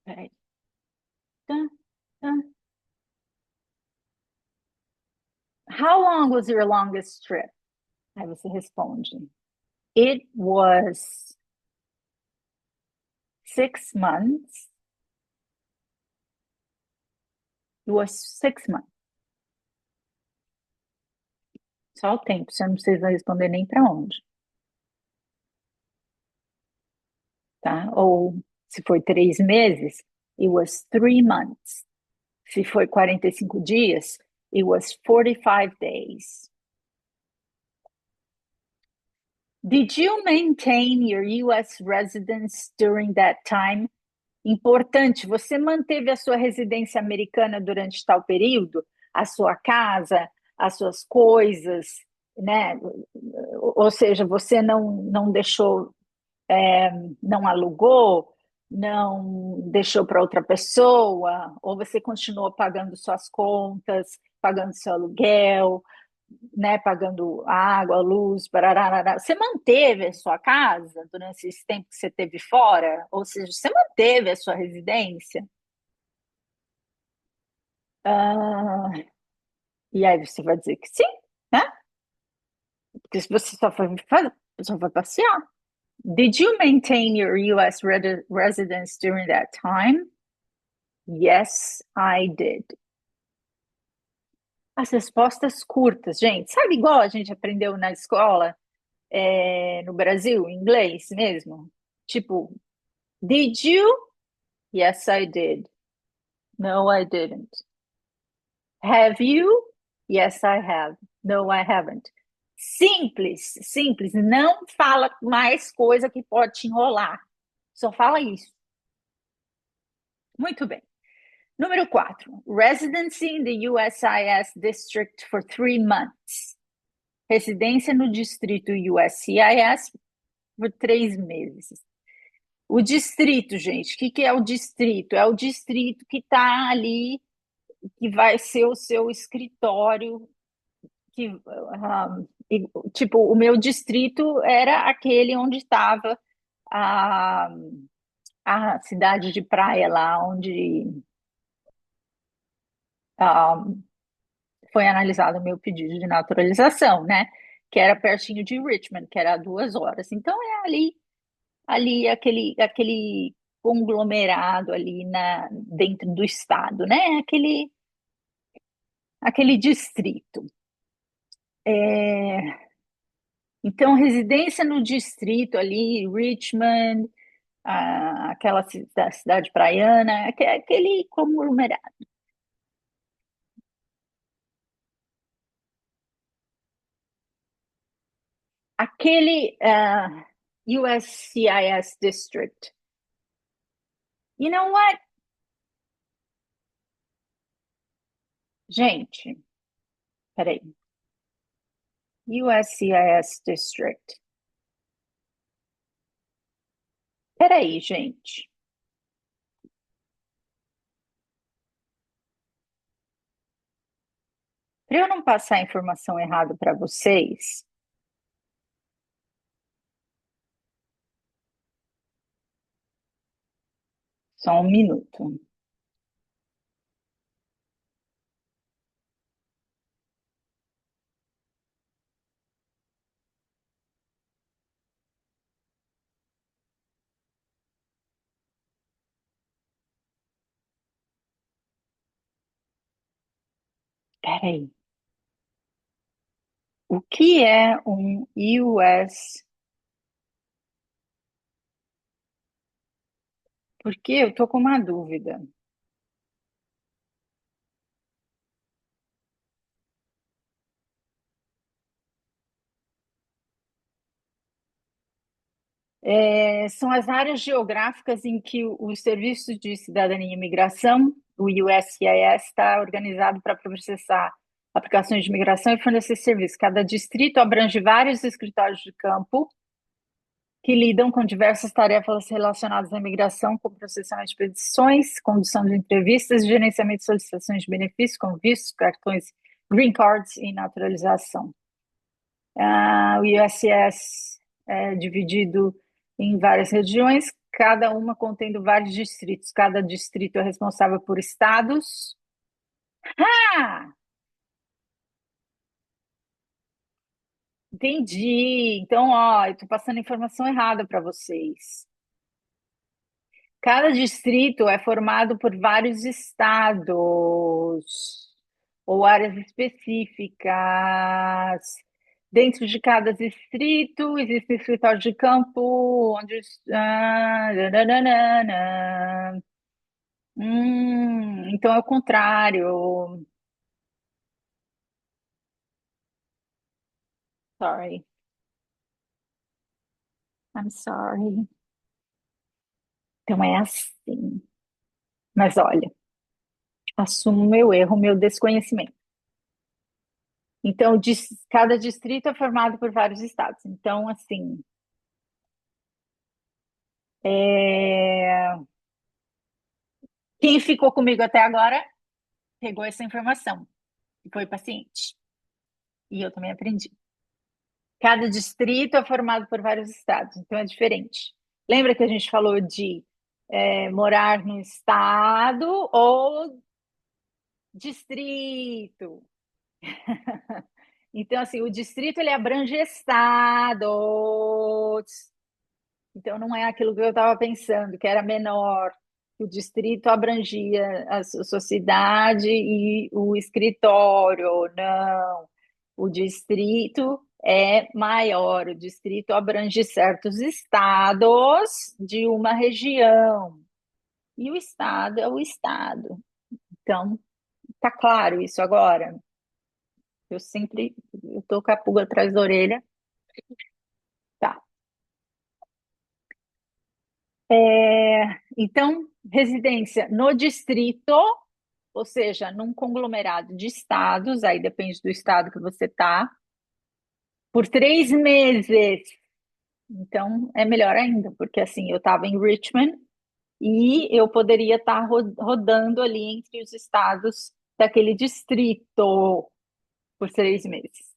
peraí. Tá, tá. How long was your longest trip? Aí você responde. It was 6 months. It was 6 months. Só o tempo, você não precisa responder nem para onde, tá? Ou se foi 3 meses, it was 3 months. Se foi 45 dias, it was 45 days. Did you maintain your US residence during that time? Importante, você manteve a sua residência americana durante tal período? A sua casa, as suas coisas, né? Ou seja, você não deixou, não alugou, não deixou para outra pessoa, ou você continuou pagando suas contas, pagando seu aluguel, né, pagando água, luz, barará. Você manteve a sua casa durante esse tempo que você esteve fora? Ou seja, você manteve a sua residência? Ah, e aí você vai dizer que sim, né? Porque se você só foi passear. Did you maintain your US residence during that time? Yes, I did. As respostas curtas, gente. Sabe igual a gente aprendeu na escola, no Brasil, em inglês mesmo? Tipo, did you? Yes, I did. No, I didn't. Have you? Yes, I have. No, I haven't. Simples, simples. Não fala mais coisa que pode te enrolar. Só fala isso. Muito bem. Número 4. Residency in the USIS District for 3 months. Residência no distrito USCIS por 3 meses. O distrito, gente, o que é o distrito? É o distrito que está ali, que vai ser o seu escritório, que, tipo, o meu distrito era aquele onde estava a, a cidade de praia lá, onde ah, foi analisado o meu pedido de naturalização, né? Que era pertinho de Richmond, que era 2 horas. Então é ali aquele conglomerado ali dentro do estado, né? Aquele distrito. É, então, residência no distrito ali, Richmond, aquela cidade praiana, aquele conglomerado. Aquele USCIS District. You know what? Gente, peraí. USCIS District. Peraí, gente. Para eu não passar a informação errada para vocês, só um minuto. Peraí. O que é um US? Porque eu tô com uma dúvida. São as áreas geográficas em que o Serviço de Cidadania e Imigração, o USCIS, está organizado para processar aplicações de imigração e fornecer serviços. Cada distrito abrange vários escritórios de campo que lidam com diversas tarefas relacionadas à imigração, como processamento de petições, condução de entrevistas, gerenciamento de solicitações de benefícios, como vistos, cartões, green cards e naturalização. O ISS é dividido em várias regiões, cada uma contendo vários distritos. Cada distrito é responsável por estados. Ah, entendi. Então, ó, eu estou passando informação errada para vocês. Cada distrito é formado por vários estados ou áreas específicas. Dentro de cada distrito existe um escritório de campo onde. Nananana. Então é o contrário. Sorry. I'm sorry. Então é assim. Mas olha, assumo meu erro, meu desconhecimento. Então, cada distrito é formado por vários estados. Então, assim, quem ficou comigo até agora pegou essa informação e foi paciente. E eu também aprendi. Cada distrito é formado por vários estados, então é diferente. Lembra que a gente falou de morar no estado ou distrito? Então, assim, o distrito ele abrange estados. Então, não é aquilo que eu estava pensando, que era menor. O distrito abrangia a sua cidade e o escritório. Não. O distrito é maior. O distrito abrange certos estados de uma região. E o estado é o estado. Então, tá claro isso agora? Eu tô com a pulga atrás da orelha. Tá. Então, residência no distrito, ou seja, num conglomerado de estados, aí depende do estado que você tá, por 3 meses. Então, é melhor ainda, porque assim, eu estava em Richmond e eu poderia estar rodando ali entre os estados daquele distrito por 3 meses.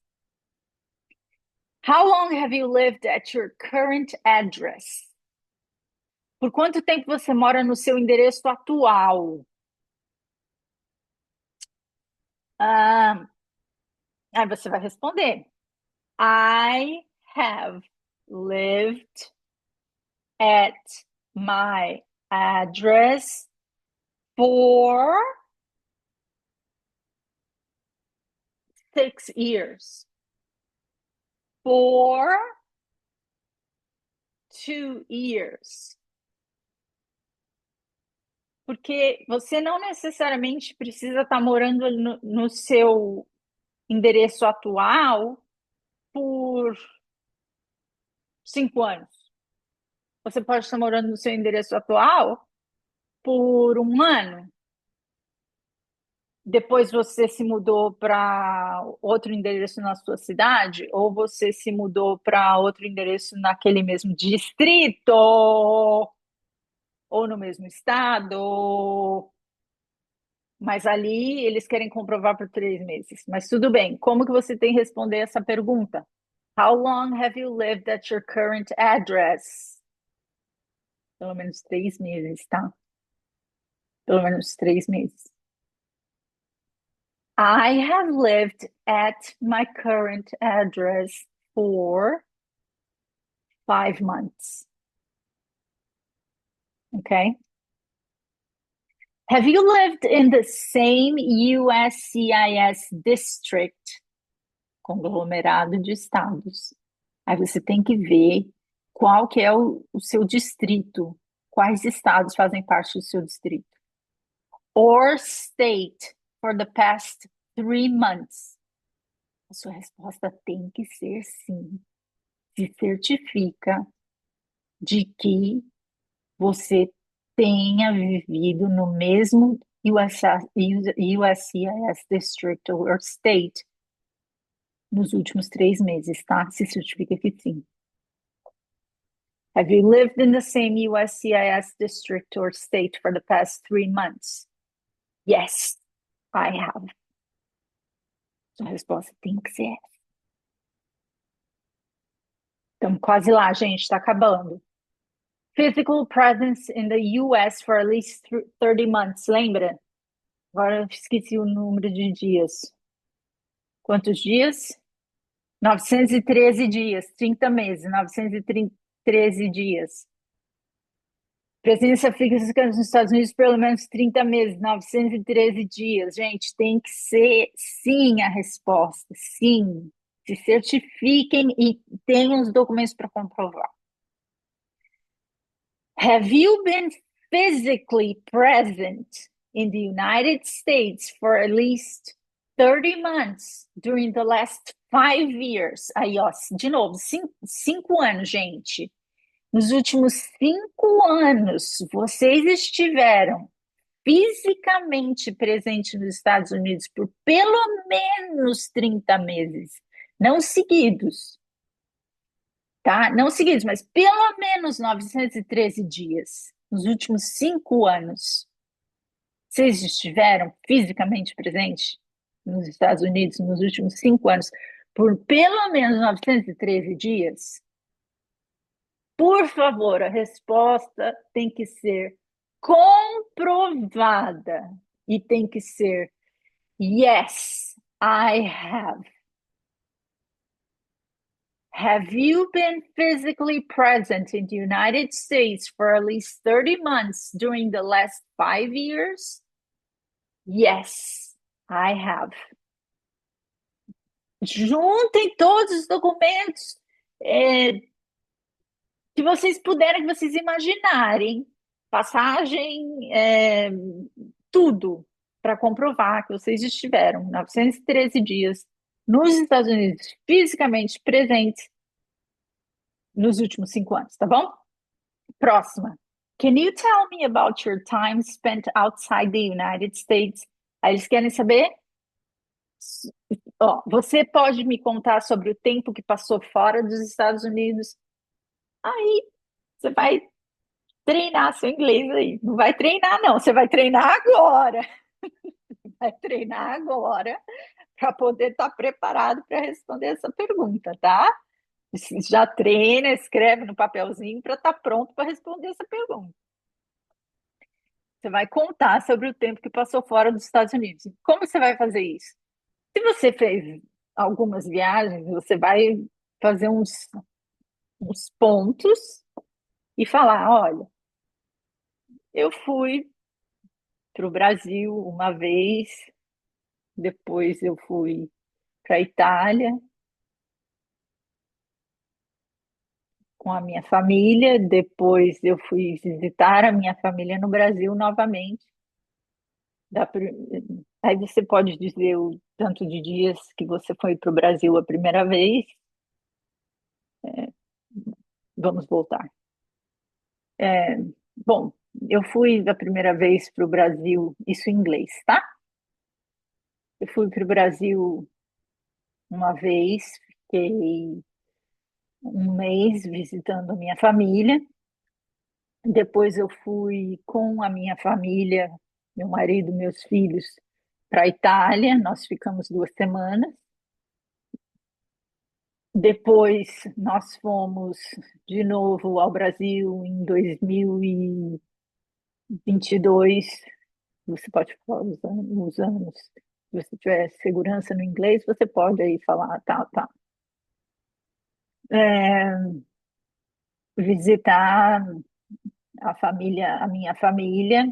How long have you lived at your current address? Por quanto tempo você mora no seu endereço atual? Ah, aí você vai responder. I have lived at my address for 6 years. For 2 years. Porque você não necessariamente precisa estar morando no seu endereço atual por 5 anos. Você pode estar morando no seu endereço atual por um ano. Depois você se mudou para outro endereço na sua cidade, ou você se mudou para outro endereço naquele mesmo distrito, ou no mesmo estado. Mas ali eles querem comprovar por 3 meses. Mas tudo bem. Como que você tem que responder essa pergunta? How long have you lived at your current address? Pelo menos 3 meses, tá? Pelo menos 3 meses. I have lived at my current address for 5 months. Okay. Have you lived in the same USCIS district, conglomerado de estados? Aí você tem que ver qual que é o seu distrito, quais estados fazem parte do seu distrito. Or state for the past 3 months. A sua resposta tem que ser sim. Se certifica de que você tenha vivido no mesmo USCIS District or State nos últimos 3 meses, tá? Se certifica que sim. Have you lived in the same USCIS district or state for the past 3 months? Yes, I have. Sua resposta tem que ser essa. Estamos quase lá, gente, está acabando. Physical presence in the US for at least 30 months, lembra? Agora eu esqueci o número de dias. Quantos dias? 913 dias, 30 meses, 913 dias. Presença fixa nos Estados Unidos pelo menos 30 meses, 913 dias. Gente, tem que ser sim a resposta, sim. Se certifiquem e tenham os documentos para comprovar. Have you been physically present in the United States for at least 30 months during the last 5 years? Aí, ó, de novo, 5 anos, gente. Nos últimos 5 anos, vocês estiveram fisicamente presentes nos Estados Unidos por pelo menos 30 meses, não seguidos, tá? Não seguidos, mas pelo menos 913 dias nos últimos 5 anos. Vocês estiveram fisicamente presentes nos Estados Unidos nos últimos 5 anos por pelo menos 913 dias? Por favor, a resposta tem que ser comprovada e tem que ser yes, I have. Have you been physically present in the United States for at least 30 months during the last 5 years? Yes, I have. Juntem todos os documentos que vocês puderem, que vocês imaginarem. Passagem, tudo, para comprovar que vocês estiveram 913 dias nos Estados Unidos, fisicamente presentes nos últimos 5 anos, tá bom? Próxima. Can you tell me about your time spent outside the United States? Aí eles querem saber. Ó, você pode me contar sobre o tempo que passou fora dos Estados Unidos? Aí você vai treinar seu inglês aí. Não vai treinar, não. Você vai treinar agora. Vai treinar agora para poder estar preparado para responder essa pergunta, tá? Já treina, escreve no papelzinho para estar pronto para responder essa pergunta. Você vai contar sobre o tempo que passou fora dos Estados Unidos. Como você vai fazer isso? Se você fez algumas viagens, você vai fazer uns pontos e falar: olha, eu fui para o Brasil uma vez, depois eu fui para a Itália com a minha família, depois eu fui visitar a minha família no Brasil novamente. Aí você pode dizer o tanto de dias que você foi para o Brasil a primeira vez. Vamos voltar. É, bom, eu fui da primeira vez para o Brasil, isso em inglês, tá? Eu fui para o Brasil uma vez, fiquei um mês visitando a minha família. Depois eu fui com a minha família, meu marido, meus filhos, para a Itália. Nós ficamos 2 semanas. Depois nós fomos de novo ao Brasil em 2022. Você pode falar os anos. Se você tiver segurança no inglês, você pode aí falar, tá, tá. É, visitar a família, a minha família,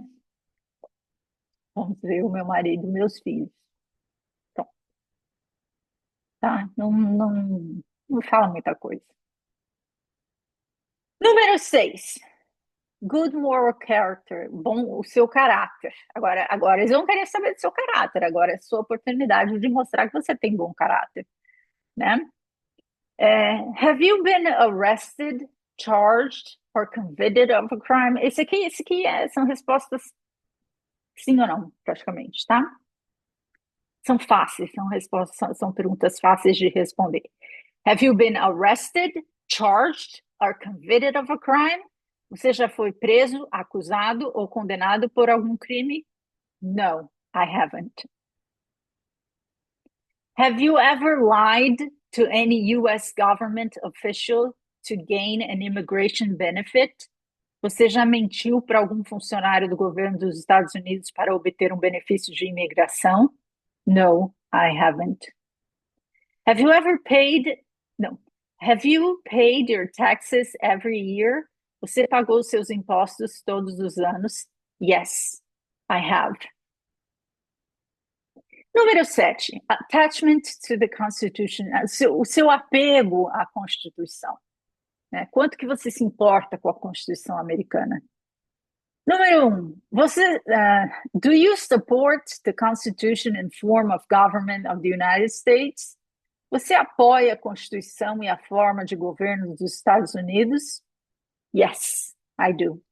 vamos ver o meu marido e meus filhos. Então, tá? Não fala muita coisa. Número 6. Good moral character. Bom, o seu caráter. Agora eles vão querer saber do seu caráter. Agora é sua oportunidade de mostrar que você tem bom caráter, né? Have you been arrested, charged, or convicted of a crime? Esse aqui são respostas sim ou não, praticamente, tá? São fáceis, são respostas, são perguntas fáceis de responder. Have you been arrested, charged, or convicted of a crime? Você já foi preso, acusado ou condenado por algum crime? No, I haven't. Have you ever lied to any US government official to gain an immigration benefit? Você já mentiu para algum funcionário do governo dos Estados Unidos para obter um benefício de imigração? No, I haven't. Have you ever paid? No. Have you paid your taxes every year? Você pagou os seus impostos todos os anos? Yes, I have. Número 7. Attachment to the Constitution. O seu apego à Constituição. Né? Quanto que você se importa com a Constituição americana? Número 1. Do you support the Constitution and form of government of the United States? Você apoia a Constituição e a forma de governo dos Estados Unidos? Yes, I do.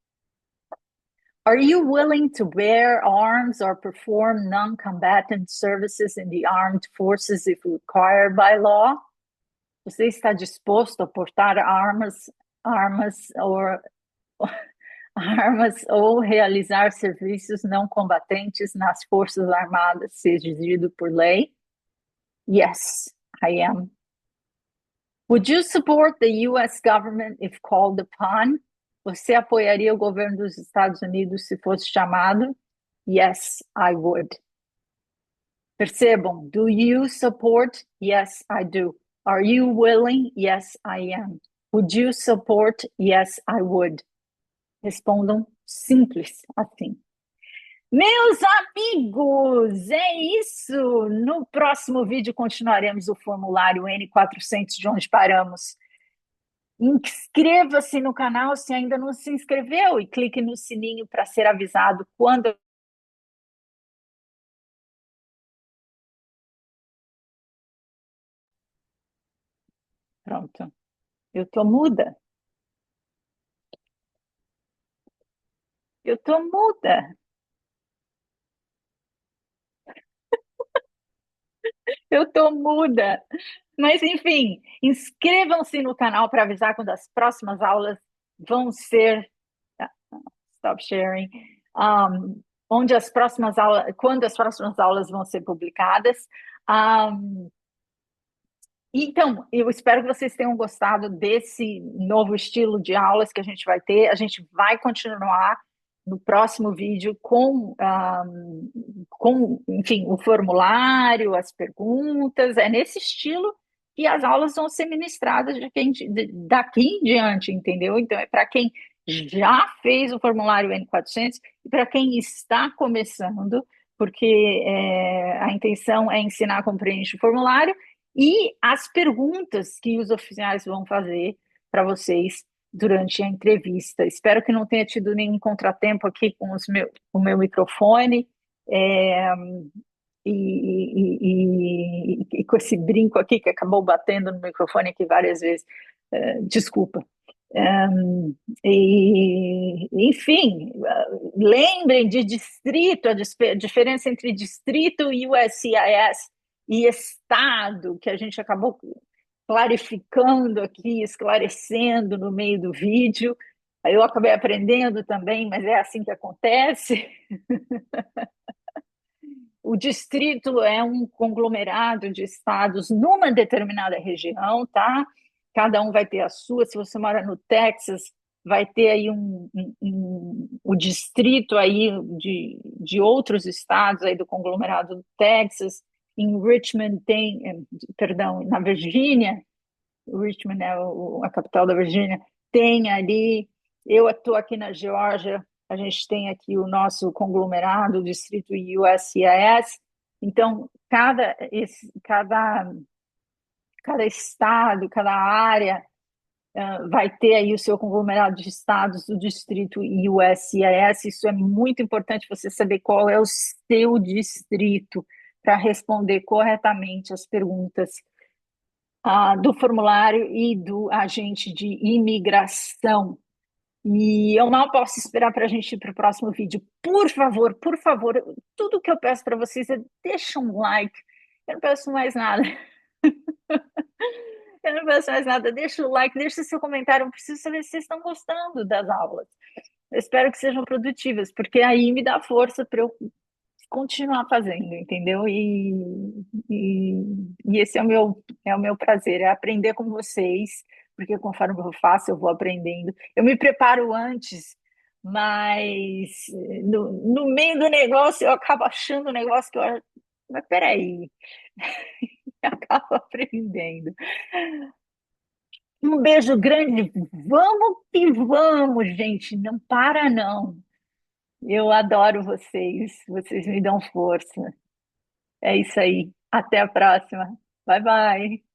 Are you willing to bear arms or perform non-combatant services in the armed forces if required by law? Você está disposto a portar ou realizar serviços não combatentes nas Forças Armadas, se exigido por lei? Yes, I am. Would you support the U.S. government if called upon? Você apoiaria o governo dos Estados Unidos se fosse chamado? Yes, I would. Percebam, do you support? Yes, I do. Are you willing? Yes, I am. Would you support? Yes, I would. Respondam simples assim. Meus amigos, é isso. No próximo vídeo continuaremos o formulário N400 de onde paramos. Inscreva-se no canal se ainda não se inscreveu e clique no sininho para ser avisado quando. Pronto, eu tô muda. Eu tô muda. Eu tô muda. Mas, enfim, inscrevam-se no canal para avisar quando as próximas aulas vão ser. Ah, Stop sharing. Onde as próximas aulas, quando as próximas aulas vão ser publicadas. Um, então, eu espero que vocês tenham gostado desse novo estilo de aulas que a gente vai ter. A gente vai continuar no próximo vídeo com, enfim, o formulário, as perguntas. É nesse estilo que as aulas vão ser ministradas daqui em diante, entendeu? Então, é para quem já fez o formulário N400 e para quem está começando, porque a intenção é ensinar como preenche o formulário e as perguntas que os oficiais vão fazer para vocês durante a entrevista. Espero que não tenha tido nenhum contratempo aqui com o meu microfone é, e com esse brinco aqui que acabou batendo no microfone aqui várias vezes. Desculpa. Enfim, lembrem de distrito, a diferença entre distrito e USCIS e estado, que a gente acabou clarificando aqui, esclarecendo no meio do vídeo. Aí eu acabei aprendendo também, mas é assim que acontece. O distrito é um conglomerado de estados numa determinada região, tá? Cada um vai ter a sua. Se você mora no Texas, vai ter aí o distrito aí de outros estados aí do conglomerado do Texas. Em Richmond tem, perdão, na Virgínia, Richmond é a capital da Virgínia, tem ali. Eu estou aqui na Geórgia, a gente tem aqui o nosso conglomerado, o distrito USCIS. Então, cada estado, cada área vai ter aí o seu conglomerado de estados do distrito USCIS. Isso é muito importante você saber qual é o seu distrito para responder corretamente as perguntas do formulário e do agente de imigração. E eu mal posso esperar para a gente ir para o próximo vídeo. Por favor, tudo que eu peço para vocês é deixa um like. Eu não peço mais nada. Eu não peço mais nada. Deixa o like, deixa seu comentário. Eu preciso saber se vocês estão gostando das aulas. Eu espero que sejam produtivas, porque aí me dá força para eu continuar fazendo, entendeu? E esse é o meu prazer, é aprender com vocês, porque conforme eu faço, eu vou aprendendo. Eu me preparo antes, mas no meio do negócio eu acabo achando um negócio que eu acho, mas peraí, eu acabo aprendendo. Um beijo grande, vamos que vamos, gente, não para não. Eu adoro vocês me dão força. É isso aí. Até a próxima. Bye, bye.